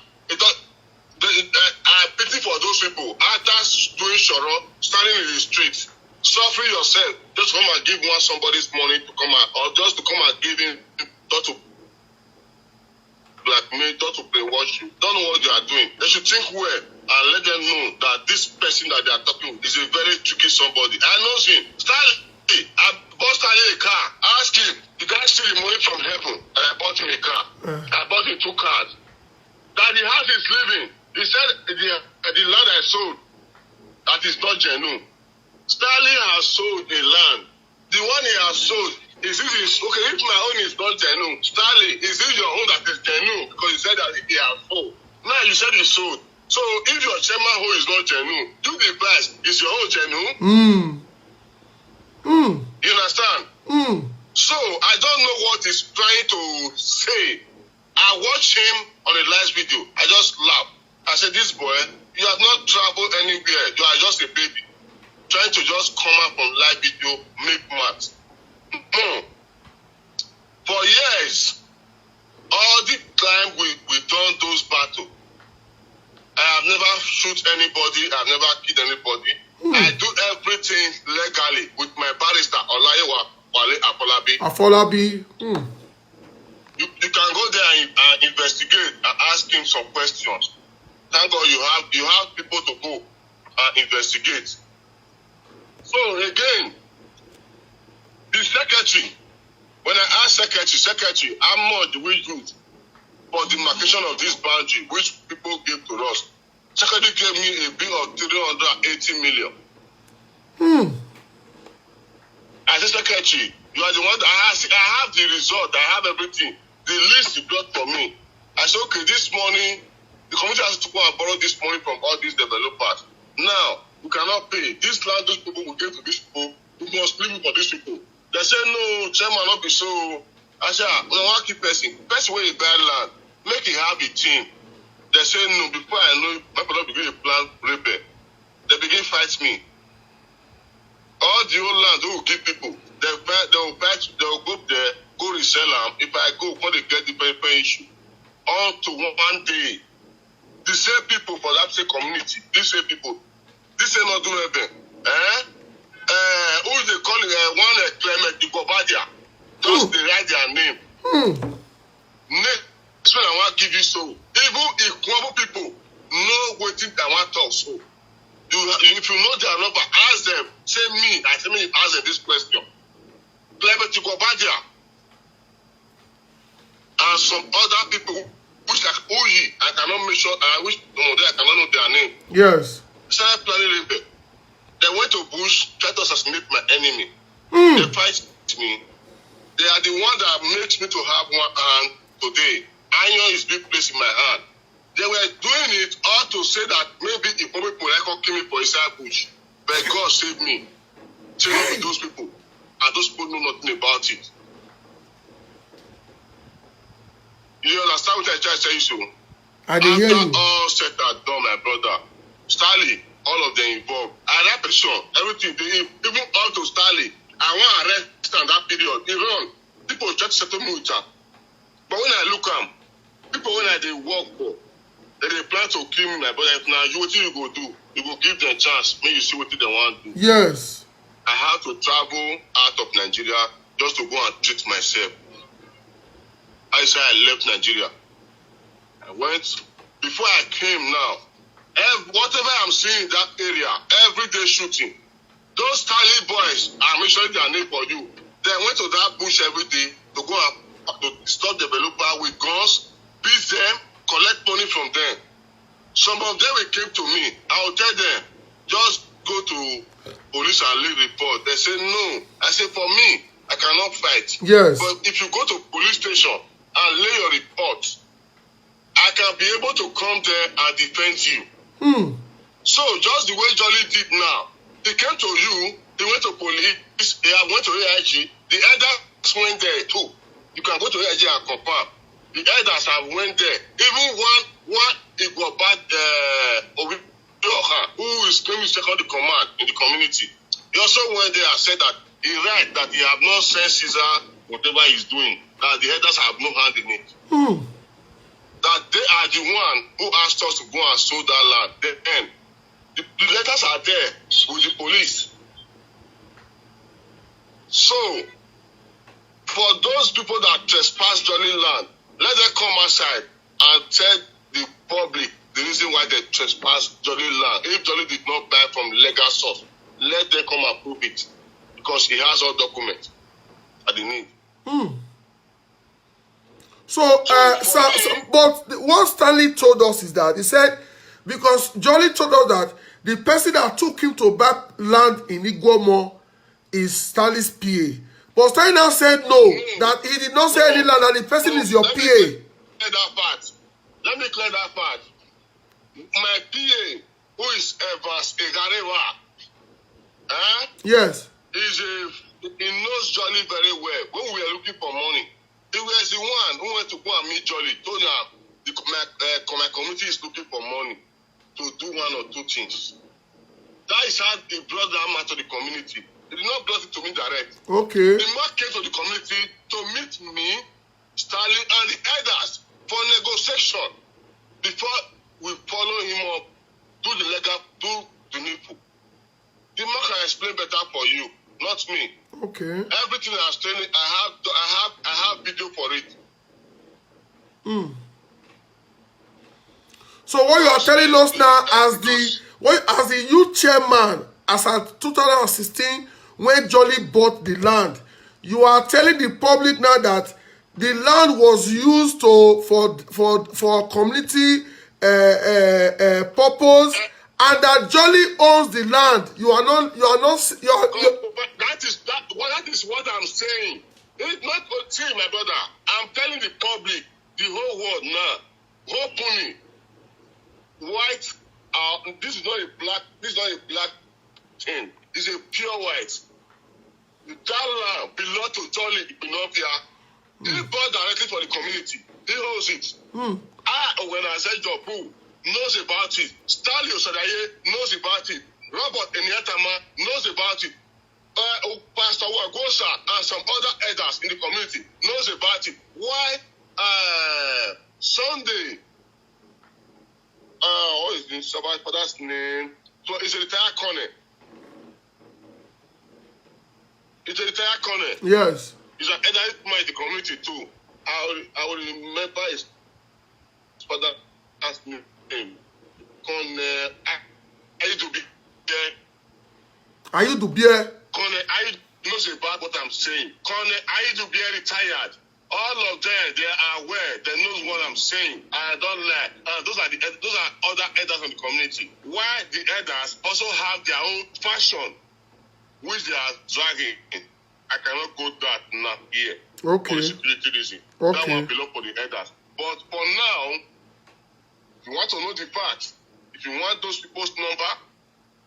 I pity for those people. After doing Shoro, standing in the streets, suffering yourself, just come and give somebody's money to come out, or just to come and give him, not to blackmail, not to brainwash you. Don't know what you are doing. They should think well and let them know that this person that they are talking with is a very tricky somebody. I know him. Stanley, I bought Stanley a car. Ask him, the guy steal the money from heaven, and I bought him a car. I bought him 2 cars. That the house is living. He said the land I sold, that is not genuine. Stanley has sold a land. The one he has sold, is okay, if my own is not genuine, Stanley, is it your own that is genuine? Because he said that he has sold. Now you said he sold. So if your chairman home is not genuine, do the price. Is your own genuine? You understand? So I don't know what he's trying to say. I watched him on a live video. I just laughed. I said, this boy, you have not traveled anywhere. You are just a baby. Trying to just come out from live video, make maths. For years, all the time we done those battles, I have never shoot anybody, I have never killed anybody. Afolabi. You can go there and investigate and ask him some questions. Thank God you have people to go and investigate. So again, the secretary, when I asked secretary, how much do we use for the demarcation of this boundary which people gave to us? Secretary gave me a bill of 380 million. I said, secretary, you are the one that I have the result, I have everything. The list you brought for me. I said, okay, this money, the community has to go and borrow this money from all these developers. Now, we cannot pay. This land, those people will give to these people. We must leave it for these people. They say, no, chairman, not be so. I said, we don't want to keep person. Person where you buy land, make it have a team. They say, no, before I know, my people begin to plan rebel. They begin to fight me. All the old land who will give people, they will go there, go resell them. If I go, when they get the pay issue. On to one day, the same people for that same community, these same people, this ain't not doing anything. Who they call it? One Clement Iguomo. Just they write their name. Next one I want to give you so. Even Iguomo people know what I want to talk so. If you know their number, ask them. Say me, I say me, ask them this question. Clement Iguomo and some other people which like Oyi, I cannot make sure, I cannot know their name. Yes. Started planning rebel. They went to bush, tried to assassinate my enemy. They fight me. They are the one that makes me to have one hand today. Iron is being placed in my hand. They were doing it all to say that maybe if people like kill me for inside bush. But God saved me. Save me with those people. And those people know nothing about it. You understand what I try to tell you, so? I didn't hear you. After all said and done, my brother, Stanley, all of them involved. I had petition, everything, even up to Stanley. I want to arrest in that period. He run. People try to settle me with that. But when I look at people when I dey work for, they plan to kill me, my brother. If now you what you go do, you go give them a chance. Maybe you see what they want to do. Yes. I had to travel out of Nigeria just to go and treat myself. I said I left Nigeria. I went, before I came now, whatever I'm seeing in that area, everyday shooting, those tiny boys, I'm mentioning their name for you, they went to that bush every day to go and to stop developer with guns, beat them, collect money from them. Some of them came to me, I will tell them, just go to police and leave report. They say no. I say for me, I cannot fight. Yes. But if you go to police station and lay your report, I can be able to come there and defend you. So just the way Jolly did now, he came to you, he went to police, he went to AIG, the elders went there too. You can go to AIG and confirm. The elders have went there. Even one Iguomo who is claiming second command in the community, he also went there and said that he right that he have not sent Caesar whatever he's doing, that the elders have no hand in it. That they are the one who asked us to go and sow that land. Then the letters are there with the police. So, for those people that trespass Jolly land, let them come outside and tell the public the reason why they trespass Jolly land. If Jolly did not buy from legal source, let them come and prove it. Because he has all documents that they need. But what Stanley told us is that he said, because Jolly told us that the person that took him to buy land in Iguomo is Stanley's PA. But Stanley now said no, that he did not say any land, and the person is your PA. Let me clear that part. My PA, who is Evans Egarewa, yes, he knows Jolly very well. When we were looking for money, he was the one who went to go and meet Jolly. Told him my community is looking for money to do one or two things. That is how he brought that man to the community. He did not bring it to me direct. Okay. The man came to the community to meet me, Stanley, and the elders for negotiation before we follow him up, do the legal, do the needful. The man can explain better for you. not me. Okay. Everything I was telling, I have video for it. So what you are telling us now as the youth chairman, as at 2016, when Jolly bought the land, you are telling the public now that the land was used for community purpose, and that Jolly owns the land. That is what I'm saying. It's not okay, my brother. I'm telling the public, the whole world now, openly, white. This is not a black thing. It's a pure white. That land belongs to Jolly Pinopia. He bought directly for the community. He owns it. When I said Jobu knows about it. Stanley Osadaye knows about it. Robert Eniatama knows about it. Pastor Wagosa and some other elders in the community knows about it. Why Sunday? What is this? Somebody for that name? So it's a retired colonel. It's a retired colonel. Yes. He's an elder in the community too. I will remember his father's name. Colonel Ayudubi. Ayudubi. Colonel Ayudubi knows about what I'm saying. Colonel Ayudubi retired. All of them, they are aware. They know what I'm saying. I don't lie. Those are other elders in the community. Why the elders also have their own fashion, which they are dragging. I cannot go that now here. Okay. For security reason. Okay. That one belongs for the elders. But for now, if you want to know the facts, if you want those people's number,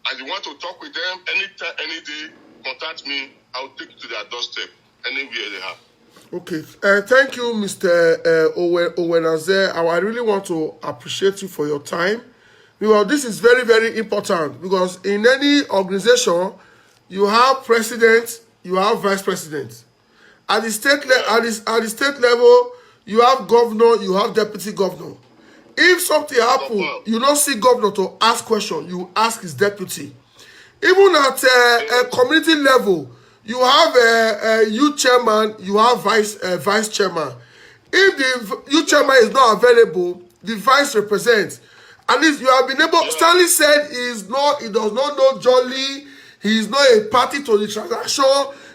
and you want to talk with them anytime, any day, contact me. I'll take you to their doorstep anywhere they have. Okay. Thank you, Mr. Owenaze. I really want to appreciate you for your time. Because this is very, very important. Because in any organization, you have president, you have vice president. At the state level, you have governor, you have deputy governor. If something happens, you don't see governor to ask question, you ask his deputy. Even at a community level, you have a youth chairman, you have vice chairman. If the youth chairman is not available, the vice represents. At least you have been able. Stanley said he does not know Jolly. He is not a party to the transaction.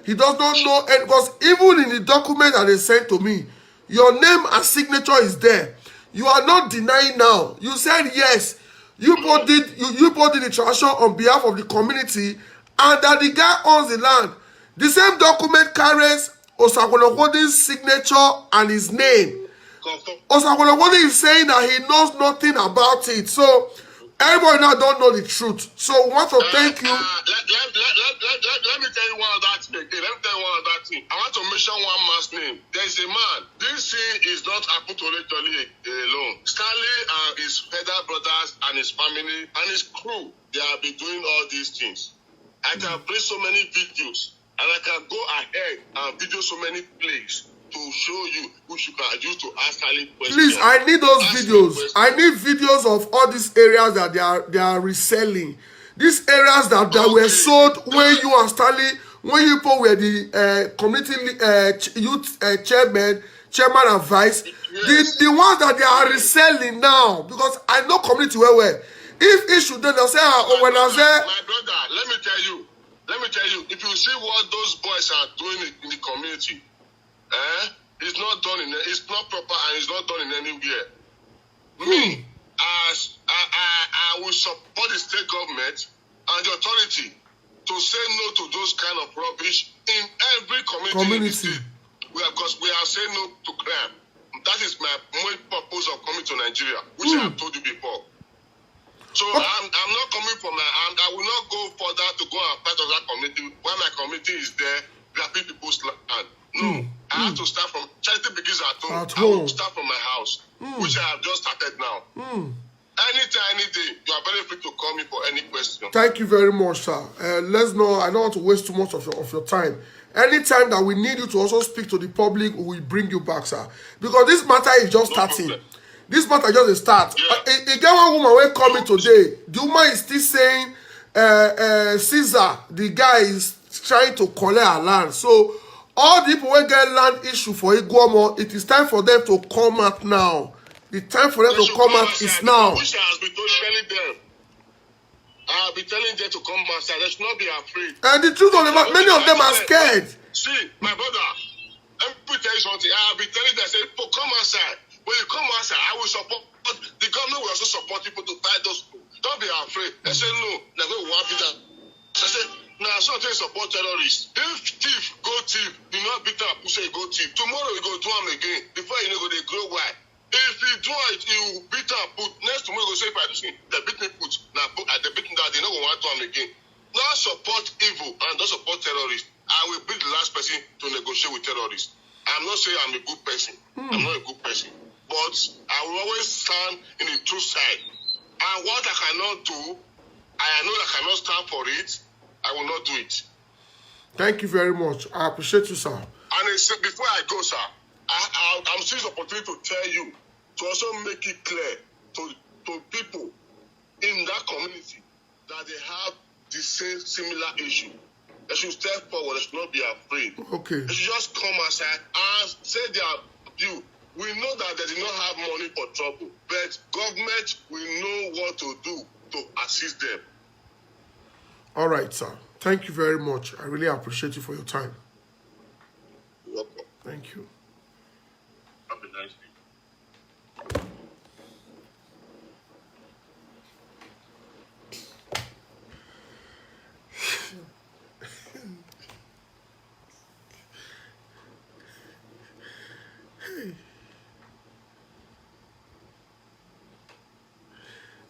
He does not know, and because even in the document that they sent to me, your name and signature is there. You are not denying now. You said yes. You both did the transaction on behalf of the community, and that the guy owns the land. The same document carries Osagologodi's signature and his name. Osagologodi is saying that he knows nothing about it. So everybody now don't know the truth. So we want to thank you. Let me tell you one other thing again. Let me tell you one other thing. I want to mention one man's name. There is a man. This thing is not happened to Jolly alone. Stanley and his fellow brothers and his family and his crew, they have been doing all these things. I can play so many videos, and I can go ahead and video so many plays to show you which you can use to ask Stanley questions. Please, I need those videos. I need videos of all these areas that they are reselling. These areas that were sold when you and Stanley, when you people were the community youth chairman and vice. Yes. The ones that they are reselling now, because I know community well. If issue then they'll say, when I say, my brother, let me tell you, if you see what those boys are doing in the community, it's not done it's not proper and it's not done in anywhere. Me, as I will support the state government and the authority to say no to those kind of rubbish in every community. Because we are saying no to crime. That is my main purpose of coming to Nigeria, which I have told you before. So I'm not coming from I will not go further to go and fight of that community when my community is there, grabbing people's land. No, I have to start from charity begins at home. I will start from my house, which I have just started now. Anytime, any day, you are very free to call me for any question. Thank you very much, sir. Let's know. I don't want to waste too much of your time. Anytime that we need you to also speak to the public, we will bring you back, sir. Because this matter is just starting. Problem. This matter just a start. Yeah. Again, one woman will come in today. The woman is still saying, Caesar, the guy is trying to collect our land. So all the people who get land issue for Iguomo, it is time for them to come out now. The time for them to come out is now. Which I have been telling them. I'll be telling them to come outside. They should not be afraid. And the truth of the matter, many of them are scared. See, my brother, let me tell you something. I'll be telling them, say, people, come outside. When you come outside, I will support. The government will also support people to fight those people. Don't be afraid. They say, no, they're going to want that. I say, no, something support terrorists. If thief, go thief. You not beat up, who say go thief. Tomorrow you go do them again. Before you know, they grow wide. If you do it, you beat up, put. Next tomorrow, you go say, if I do thing, they beat me, put. Now, they beat me down, they don't want to do them again. Don't support evil and don't support terrorists. I will be the last person to negotiate with terrorists. I'm not saying I'm a good person. I'm not a good person. But I will always stand in the true side. And what I cannot do, I know I cannot stand for it, I will not do it. Thank you very much. I appreciate you, sir. And before I go, sir, I'm seeing this opportunity to tell you, to also make it clear to people in that community that they have the same similar issue. They should step forward, they should not be afraid. Okay. They should just come outside and say their view. We know that they do not have money for trouble, but government will know what to do to assist them. All right, sir. Thank you very much. I really appreciate you for your time. You're welcome. Thank you. Have a nice day.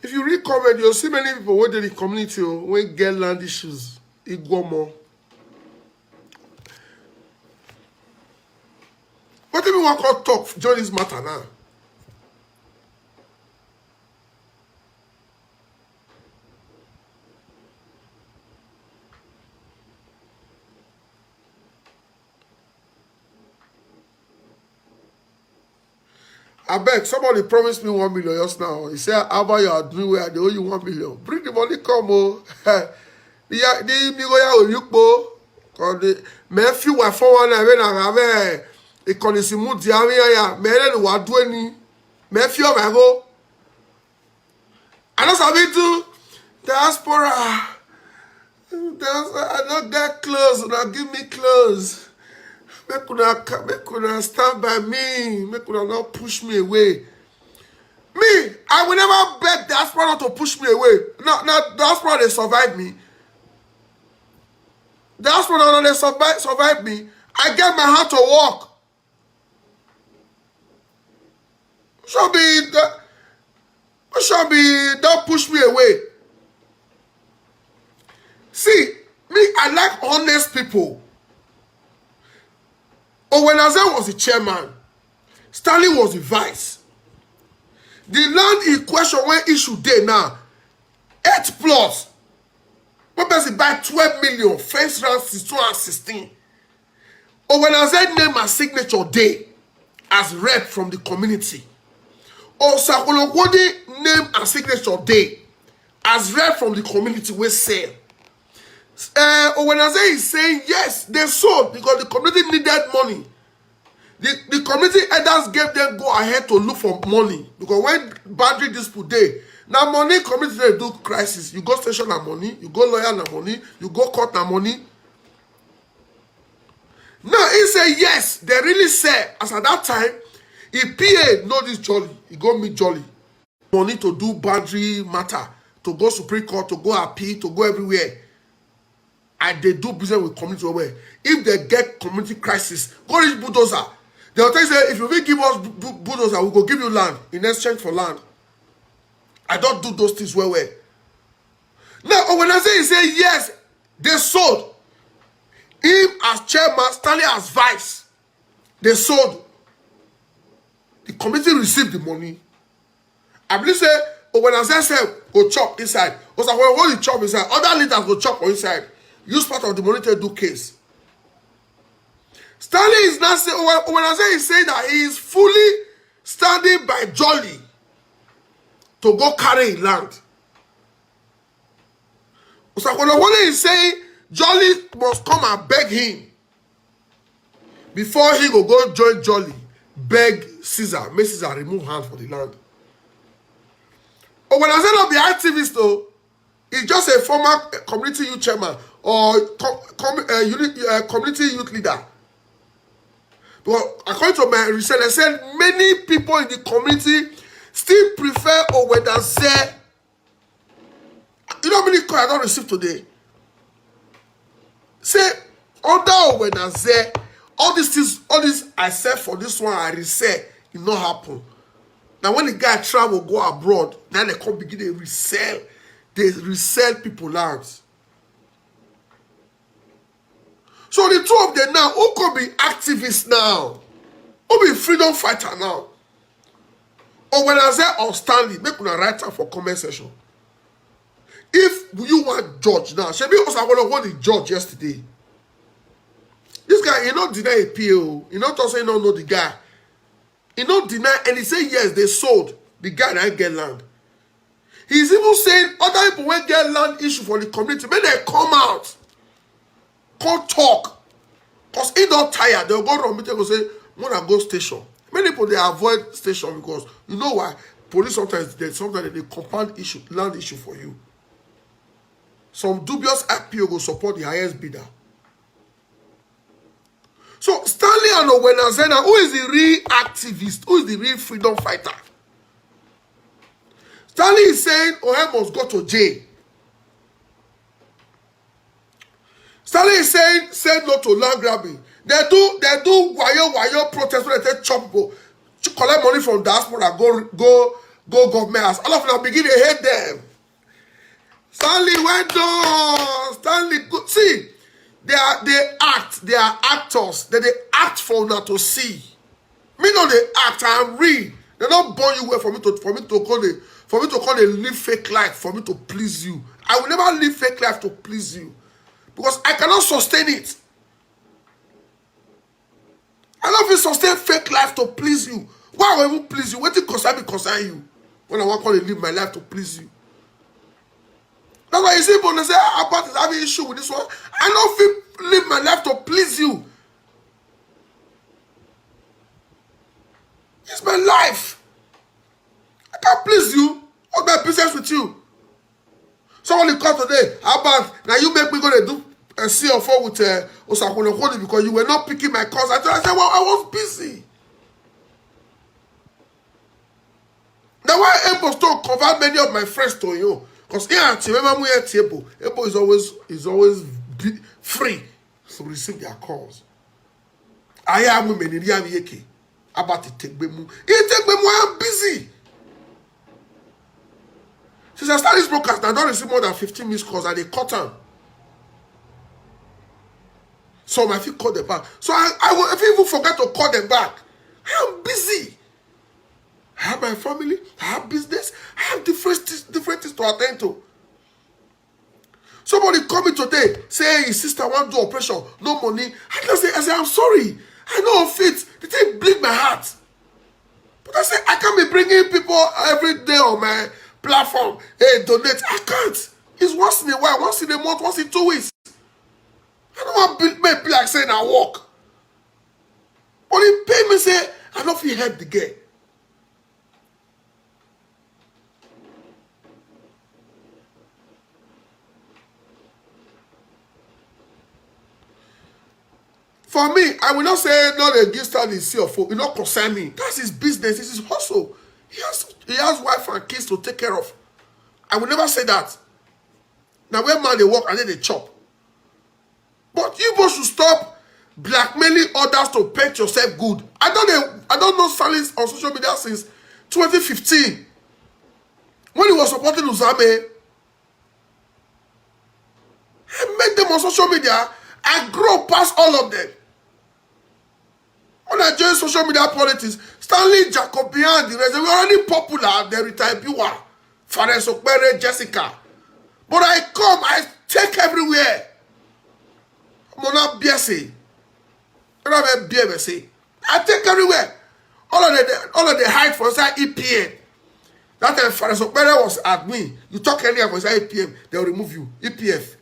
If you read comment, you'll see many people who in the community when get land issues. Iguomo. What do you want to talk join this matter now? I beg, somebody promised me 1 million just now. He said, how about you are doing where they owe you 1 million? Bring the money, come on. The migoya will you go. Because the men few were for one when I have a conisimu diamia, men who are doing men few of go. I don't have to diaspora. I don't get clothes, now give me clothes. Make una stand by me. Make una not push me away. Me, I will never beg diaspora not to push me away. Not diaspora they survive me. Diaspora not they survive me. I get my heart to walk. Shall be don't push me away. See, me, I like honest people. Owenaze was the chairman. Stanley was the vice. The land in question when issue day now, 8 plus. One person buy 12 million, first round since 2016. Owenaze name and signature day as rep from the community. Osakologwode name and signature day as rep from the community we sell. Owenaze is saying yes, they sold because the community needed money. The community elders gave them go ahead to look for money because when boundary dispute day, now money community they do crisis. You go station na money, you go lawyer na money, you go court na money. Now he say yes, they really say as at that time, he PA know this Jolly, he go meet Jolly. Money to do boundary matter, to go Supreme Court, to go appeal, to go everywhere. And they do business with community where if they get community crisis, go reach bulldozer. They'll tell you, say, if you will give us bulldozer, we go give you land in exchange for land. I don't do those things well. Now, when I say yes, they sold. Him as chairman, Stanley as vice. They sold. The community received the money. I believe say, when I say go chop inside. Because when you chop inside, other leaders go chop on inside. Use part of the money to do case. Stanley is not saying, when I say he's saying that he is fully standing by Jolly to go carry land. So when is saying Jolly must come and beg him before he go join Jolly. Beg Caesar, make Caesar remove hand for the land. But when I say not be activist though, he's just a former community youth chairman or community youth leader. But according to my research, I said many people in the community still prefer Owedaze. You know how many calls I don't receive today? Say, under Owedaze, all these things, all this I said for this one, I resell, it not happen. Now when the guy travel, go abroad, then they come begin to resell. They resell people lands. So the two of them now, who could be activists now? Who be freedom fighter now? Or when I say or Stanley, make una write up for comment section. If you want judge now, Shebi also I want the judge yesterday. This guy, he not deny a PO. He not also not know the guy. He not deny, and he say yes, they sold the guy that get land. He's even saying other people will get land issue for the community. When they come out, come talk. Because he not tired. They'll go around meeting and say, wanna go station. Many people they avoid station because you know why? Police sometimes they compound issue, land issue for you. Some dubious IPO will support the highest bidder. So Stanley and Owenazena, who is the real activist? Who is the real freedom fighter? Stanley is saying Ohe must go to jail. Stanley is saying say no to land grabbing. They do wayo protest when they take chop people, collect money from diaspora, go government house. All of them begin to hate them. Stanley went on. Stanley good. See, they are actors. They act for now to see. Me no they act, I am real. They don't born you well for me to call a live fake life for me to please you. I will never live fake life to please you. Because I cannot sustain it. I don't even sustain fake life to please you. Why will I even please you? What did concern you? When I want to live my life to please you. That's why you see people say about is having issue with this one. I don't feel live my life to please you. It's my life. I can't please you. What's my business with you? Someone called today. How about now you make me go to do a CFO with Osakwuno because you were not picking my calls. I said, well, I was busy. That's why Ebo still convert many of my friends to you. Because here, remember we at Ebo is always free to receive their calls. I am women in Yaki about to take Bemu. I am busy. Since I started this broadcast, I don't receive more than 15 missed calls and they cut them. So my feet call them back. So I will if you even forget to call them back. I am busy. I have my family, I have business, I have different things to attend to. Somebody called me today, say his sister want to do operation, no money. I say, I'm sorry. I know of it. The thing bleed my heart. But I say, I can't be bringing people every day on my platform. Hey, donate. I can't. It's once in a while, once in a month, once in 2 weeks. I don't want to be like saying I walk. But he pay me say, I don't feel help the girl. For me, I will not say no they give Stanley CFO. It not concern me. That's his business. It's his hustle. He has wife and kids to take care of. I will never say that. Now when man they work and then they chop. But you both should stop blackmailing others to paint yourself good. I don't know Stanley on social media since 2015. When he was supporting Uzame, I met them on social media. I grew past all of them. When I joined social media politics, Stanley, Jacobian, the rest, they were already popular. They retired Biwa, Fares Okpere, Jessica. But I come, I take everywhere. Mona Biase. I take everywhere. All of the hype for inside EPM. That time Fares Okpere was at me. You talk any of inside EPM, they'll remove you. EPF.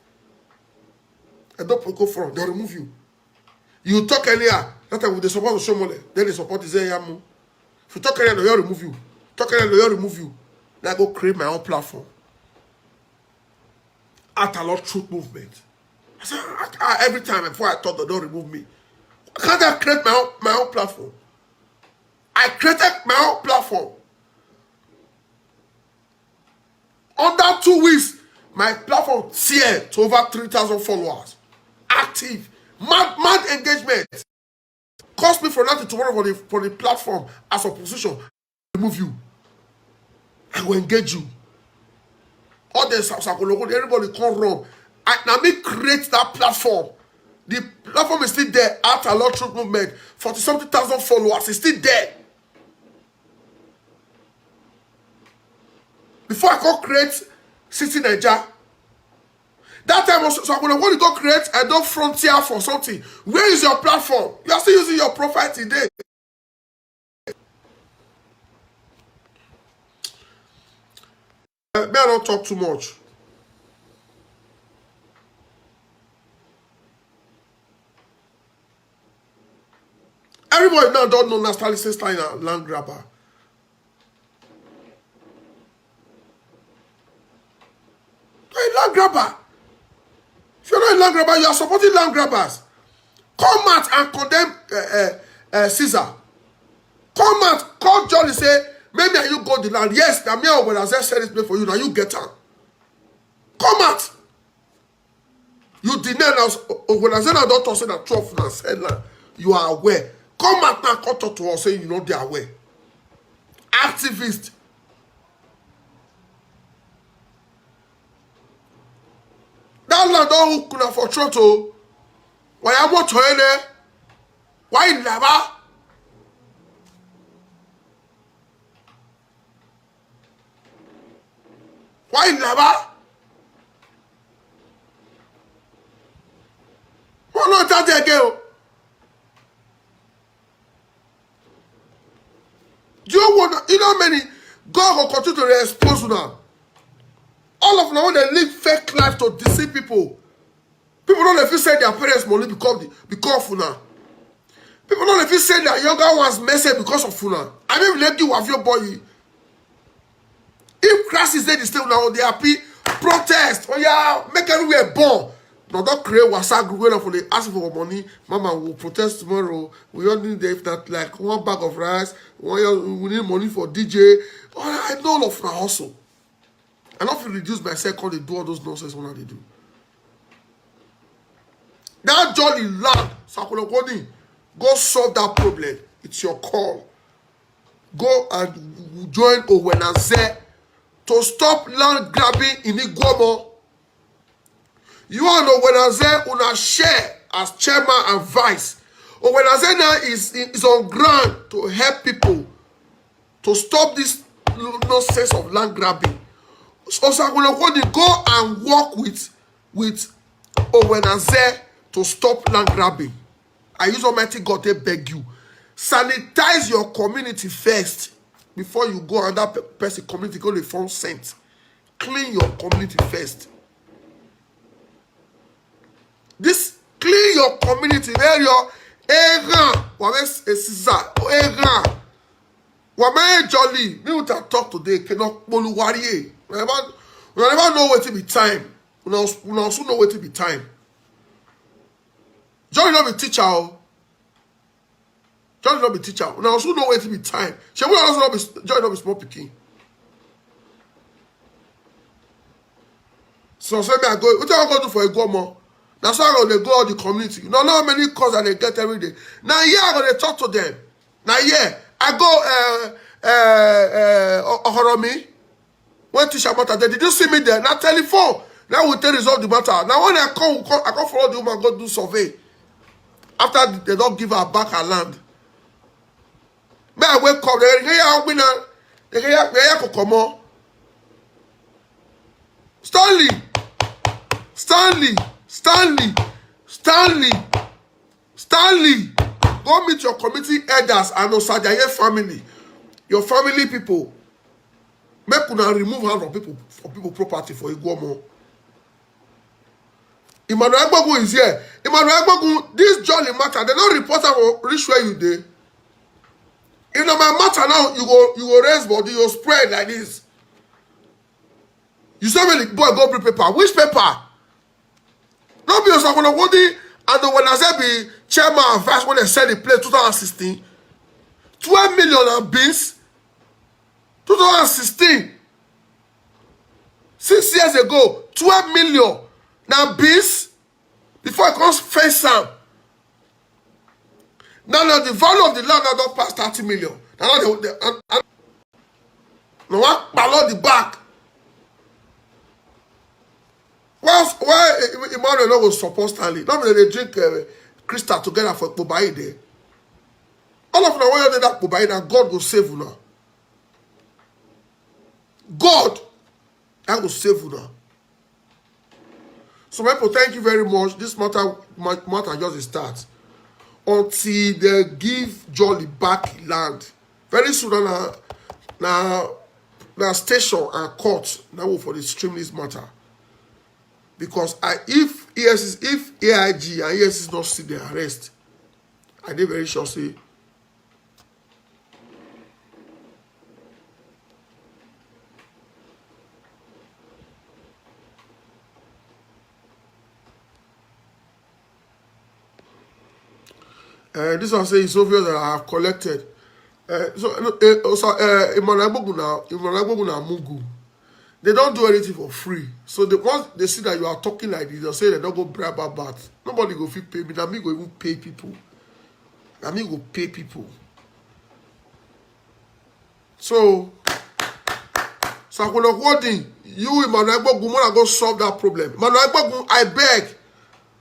I don't go front, they'll remove you. You talk earlier, that time with the support of Shomole, then the support is Yamu. If you talk earlier, they'll remove you. Talk earlier, they'll remove you. Then I go create my own platform. At a lot truth movement. I said, every time before I thought they don't remove me. Can't I create my own platform? I created my own platform. Under 2 weeks, my platform tiered to over 3,000 followers. Active. Mad engagement. Cost me from nothing tomorrow for the platform as opposition. Remove you. I will engage you. All the everybody come wrong. Now me create that platform. The platform is still there at a lot of movement. 40-something thousand followers. It's still there. Before I go create City Niger, that time also, so when I want to go create a dog frontier for something, where is your platform? You are still using your profile today. May I not talk too much. Everybody now don't know Nastali Stein a land grabber. You're a land grabber. If you're not a land grabber, you are supporting land grabbers. Come out and condemn Caesar. Come out, call John and say, maybe you got the land. Yes, the mayor when I said this place for you, now you get her. Come out. You deny us when I said I don't talk say that 12 now said land. You are aware. Come out now, come talk to us saying you know they are aware. Activist. That land don't hook now for Trotto. Why am I toilet? Why never? Why never? Why not that again? Do you want? You know how many God will continue to expose you now? All of them when they live fake life to deceive people. People don't if you say their parents money become funa. People don't if you say their younger ones messy because of funa. I mean, let you have your boy. If Christ is there, they still now they happy protest. Oh yeah, make everywhere born. Now don't create WhatsApp group where they ask for money. Mama will protest tomorrow. We all need if that like one bag of rice. We need money for DJ. Oh, I know all of my hustle. I don't feel reduce myself when they do all those nonsense when they do. That jolly land, Sakulokoni, go solve that problem. It's your call. Go and join Owenaze to stop land grabbing in Iguomo. You all know Owenaze una share as chairman and vice. Owenaze now is on ground to help people to stop this nonsense of land grabbing. So Sakulokoni, go and work with Owenaze to stop land grabbing. I use Almighty God to beg you. Sanitize your community first before you go and that person community go to form scent. Clean your community first. This clean your community where your jolly. Me will talk today cannot worry. We never know where to be time. We also know where to be time. Johnny not be teacher. Johnny not be teacher. We also know where to be time. She will also not be Johnny not be small picking. So say me I go. What I go do for Iguomo? Now so I go all the community. You know how many calls that they get every day. Now yeah, I go to talk to them. Now yeah, I go Ohoromi. When teacher matter, did you see me there? Now telephone. Now we tell resolve the matter. Now when I come follow the woman go do survey. After they don't give her back her land. May I wake up, they hear come on. Stanley. Go meet your committee elders and Osajaye family. Your family people. Make una remove hand from people property for Iguomo. Emmanuel Agbogun is here. Emmanuel Agbogun, this jolly matter, they don't report am for reach where you dey. If na my matter now, you go raise body, you go spread like this. You say when the boy go bring paper. Which paper? No be Osakwolowodi and the when I say be chairman and vice when they sell the place 2016. 12 million and beans. 2016. 6 years ago, 12 million. Now beans. Before it comes face am. Now the value of the land now don't pass 30 million. Now what below the back. Why Emmanuel no go support Stanley? Not when they drink crystal together for Pobai there. All of them when you do that Pobai, now God will save you now. God, I will save you now. So people, thank you very much. This matter just starts. Until they give Jolly back land. Very soon now station and court now for the extremist matter. Because if AIG and ESS not see the arrest, I dey very sure say this one say it's obvious that I have collected. Emmanuel Agbogun na Mungu. They don't do anything for free. So once they see that you are talking like this, they'll say they don't go bribe about. Nobody go fit pay me. That me go even pay people. That me go pay people. So Osakwolowodi, you Emmanuel Agbogun, when I go solve that problem. Emmanuel Agbogun, I beg.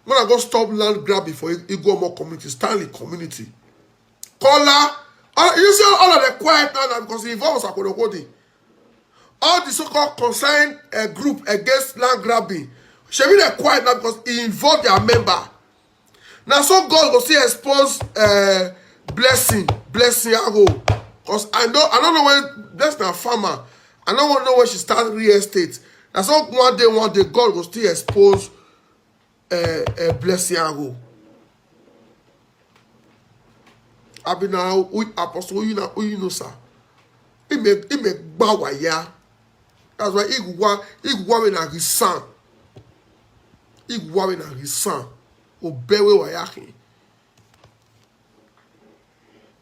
When I go stop land grabbing for Iguomo community, Stanley community. Kola, you see all of the quiet now because it involves Osakwolowodi. All the so-called concerned group against land grabbing, should be quiet now because it involved their member. Now so God will still expose blessing Ago. Because I don't know when that's not farmer. I don't know when she started real estate. Now so one day God will still expose blessing Ago. I be now apostle you know sir. He make bawaya. That's why Iguomo na his son. Iguomo na his son. Obewe wayaki.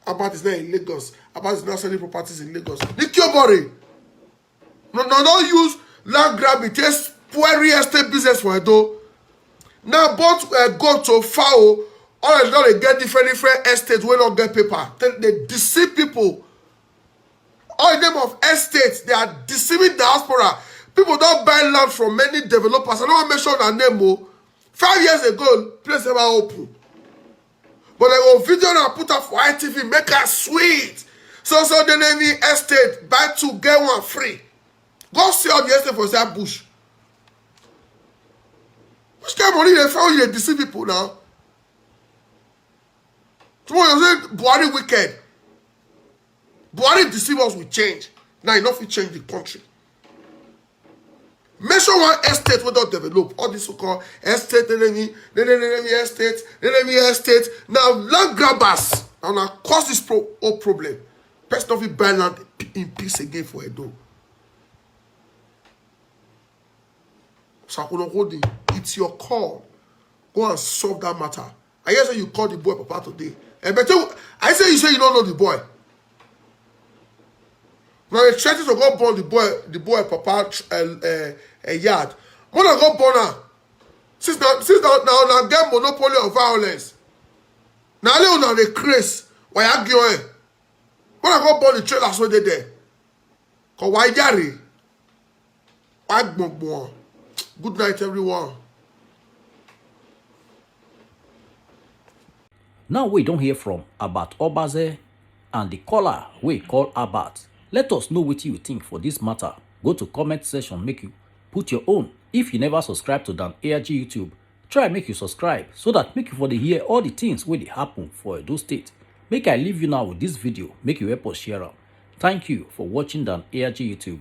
About is not in Lagos. About is not selling properties in Lagos. Nikiobori. No, don't use land grabbing. Just poor real estate business for Edo. Now both go to foul. All of them they get different estates when don't get paper. They deceive people. All the name of estates, they are deceiving diaspora. People don't buy land from many developers. I don't want to mention their name. 5 years ago, place never open. But they will video and put up for ITV, make us sweet. So the name estate, buy 2, get 1 free. Go see all the estate for that bush. Which kind of money they found you deceive people now? Tomorrow you say Buhari wicked. Buhari deceive us with change. Now enough will change the country. Mention one estate we don't develop. All this so-called estate, enemy estate. Now land grabbers and now cause this whole problem. Person of it buy land in peace again for Edo. Osakwolowodi, it's your call. Go and solve that matter. I guess you call the boy Papa today. I say you don't know the boy. Now they try to go burn the boy Papa a yard. When I go burn her, since now get monopoly of violence. Now they craze. Why argue? When I go burn the trailers where they there. Cause why yari? Why gbogbo? Good night, everyone. Now we don't hear from Abat Obaze and the caller we call Abat. Let us know what you think for this matter. Go to comment section, make you put your own. If you never subscribe to Dan ARG YouTube, try make you subscribe so that make you for the hear all the things where they happen for Edo State. Make I leave you now with this video, make you help us share out. Thank you for watching Dan ARG YouTube.